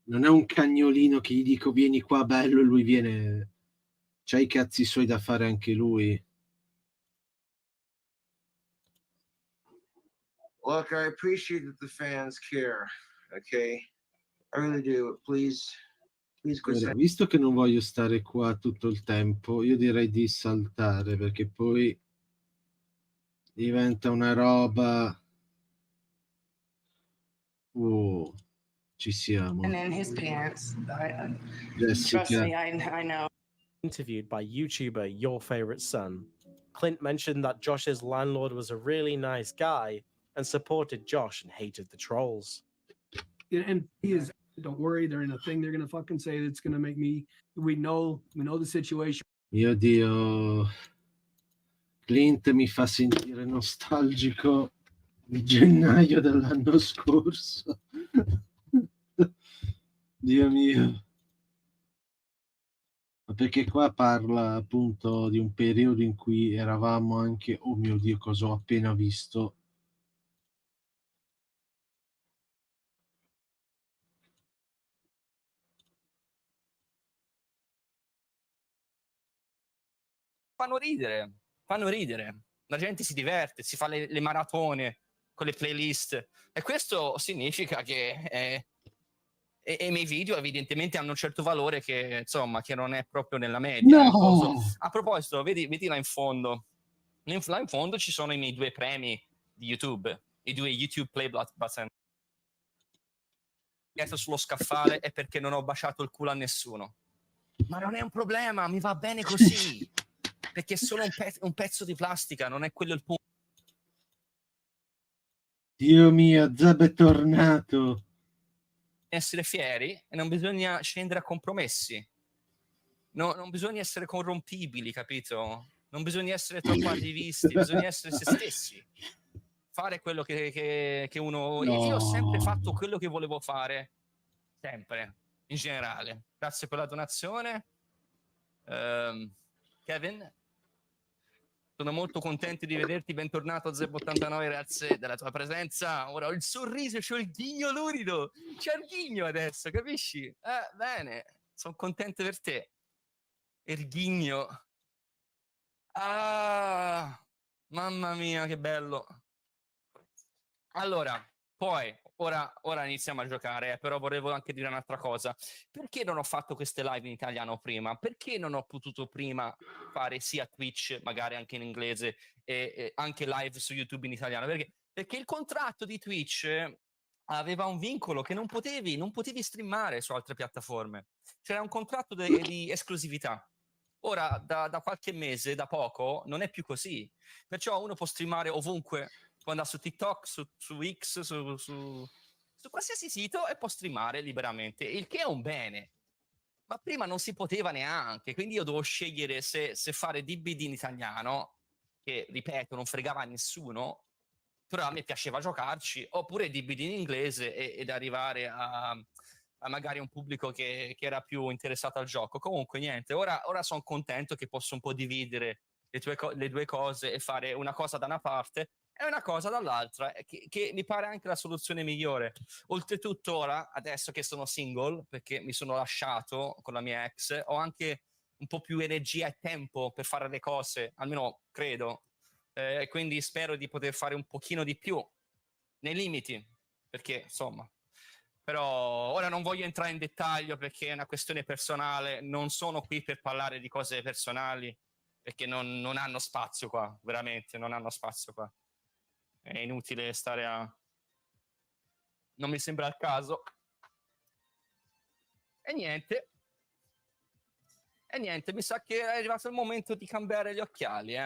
non è un cagnolino che gli dico vieni qua bello e lui viene, c'ha i cazzi suoi da fare anche lui. Look, I appreciate that the fans care, okay? I really do. Please Ora, visto che non voglio stare qua tutto il tempo, io direi di saltare perché poi diventa una roba. Oh, ci siamo. And in his pants. Jessica. Trust me, I know. Interviewed by YouTuber Your Favorite Son, Clint mentioned that Josh's landlord was a really nice guy and supported Josh and hated the trolls. And he is, don't worry, they're in a thing they're gonna fucking say that's gonna make me, we know the situation. Mio Dio, Clint mi fa sentire nostalgico di gennaio dell'anno scorso. Dio mio. Ma perché qua parla appunto di un periodo in cui eravamo anche, oh mio Dio, cosa ho appena visto. Fanno ridere. La gente si diverte, si fa le maratone con le playlist e questo significa che i miei video evidentemente hanno un certo valore che insomma che non è proprio nella media. No! A proposito, vedi là in fondo. Là in fondo ci sono i miei 2 premi di YouTube, i 2 YouTube Play Button. Sullo scaffale è perché non ho baciato il culo a nessuno. Ma non è un problema, mi va bene così. Perché è solo un pezzo di plastica, non è quello il punto. Dio mio, Zeb è tornato. Essere fieri e non bisogna scendere a compromessi. No, non bisogna essere corrompibili, capito? Non bisogna essere troppo arrivisti, bisogna essere se stessi. Fare quello che uno... No. Io ho sempre fatto quello che volevo fare, sempre, in generale. Grazie per la donazione. Kevin, sono molto contento di vederti, bentornato a Zeb89, grazie della tua presenza. Ora ho il sorriso, c'ho il ghigno lurido, c'è il ghigno adesso, capisci? Bene, sono contento per te. Il ghigno. Ah, mamma mia, che bello. Allora, poi, ora iniziamo a giocare, però volevo anche dire un'altra cosa. Perché non ho fatto queste live in italiano prima? Perché non ho potuto prima fare sia Twitch, magari anche in inglese, e anche live su YouTube in italiano? Perché il contratto di Twitch aveva un vincolo che non potevi streamare su altre piattaforme. C'era un contratto di esclusività. Ora, da qualche mese, da poco, non è più così. Perciò uno può streamare ovunque, può andare su TikTok, su X, su qualsiasi sito e può streamare liberamente, il che è un bene. Ma prima non si poteva neanche, quindi io dovevo scegliere se fare DBD in italiano, che, ripeto, non fregava a nessuno, però a me piaceva giocarci, oppure DBD in inglese ed arrivare a magari un pubblico che era più interessato al gioco. Comunque niente, ora sono contento che posso un po' dividere le due cose e fare una cosa da una parte e una cosa dall'altra, che mi pare anche la soluzione migliore. Oltretutto ora, adesso che sono single, perché mi sono lasciato con la mia ex, ho anche un po' più energia e tempo per fare le cose, almeno credo. Quindi spero di poter fare un pochino di più, nei limiti, perché insomma. Però ora non voglio entrare in dettaglio perché è una questione personale, non sono qui per parlare di cose personali, perché non hanno spazio qua, veramente, non hanno spazio qua. È inutile stare a... Non mi sembra il caso. E niente, mi sa che è arrivato il momento di cambiare gli occhiali,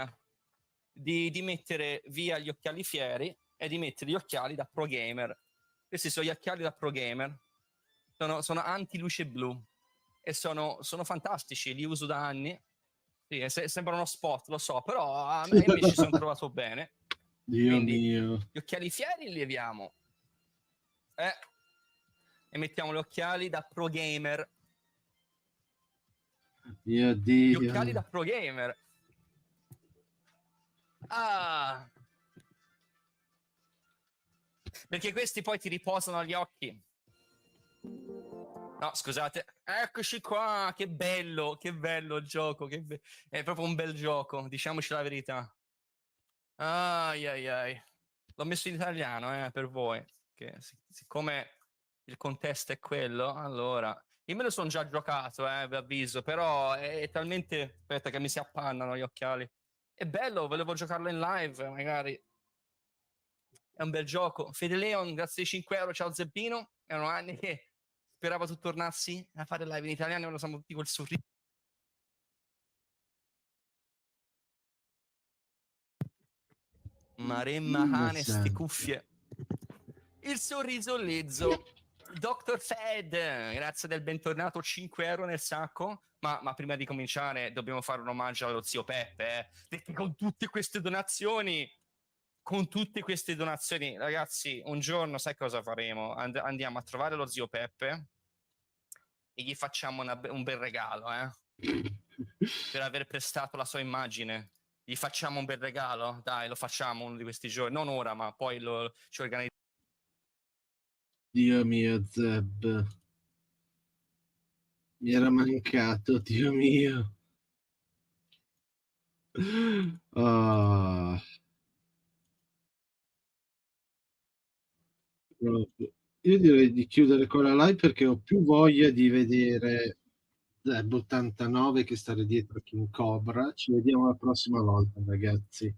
di mettere via gli occhiali fieri e di mettere gli occhiali da pro gamer. Questi sono gli occhiali da pro gamer, sono anti-luce blu e sono fantastici, li uso da anni. Sì, sembra uno spot, lo so, però a me ci sono trovato bene. Dio Quindi, mio. gli occhiali fieri li leviamo e mettiamo gli occhiali da pro gamer. Mio Gli Dio. occhiali da pro gamer. Ah, perché questi poi ti riposano gli occhi. No, scusate. Eccoci qua, che bello il gioco, è proprio un bel gioco, diciamoci la verità. Ai ai ai. L'ho messo in italiano, per voi, che siccome il contesto è quello, allora... Io me lo sono già giocato, vi avviso, però è talmente... Aspetta che mi si appannano gli occhiali. È bello, volevo giocarlo in live, magari. È un bel gioco. Fede Leon, grazie ai 5 euro, ciao Zebbino. Erano anni che speravo tu tornassi a fare live in italiano e ora siamo tutti col sorriso. Maremma Hane, ste cuffie. Il sorriso lezzo. Dr. Fed, grazie del bentornato, 5 euro nel sacco. Ma prima di cominciare dobbiamo fare un omaggio allo zio Peppe, perché con tutte queste donazioni, ragazzi, un giorno sai cosa faremo? Andiamo a trovare lo zio Peppe e gli facciamo un bel regalo, per aver prestato la sua immagine. Gli facciamo un bel regalo? Dai, lo facciamo uno di questi giorni, non ora, ma poi ci organizziamo. Dio mio, Zeb. Mi era mancato, Dio mio. Ah. Io direi di chiudere con la live perché ho più voglia di vedere Zeb 89 che stare dietro a King Cobra. Ci vediamo la prossima volta, ragazzi.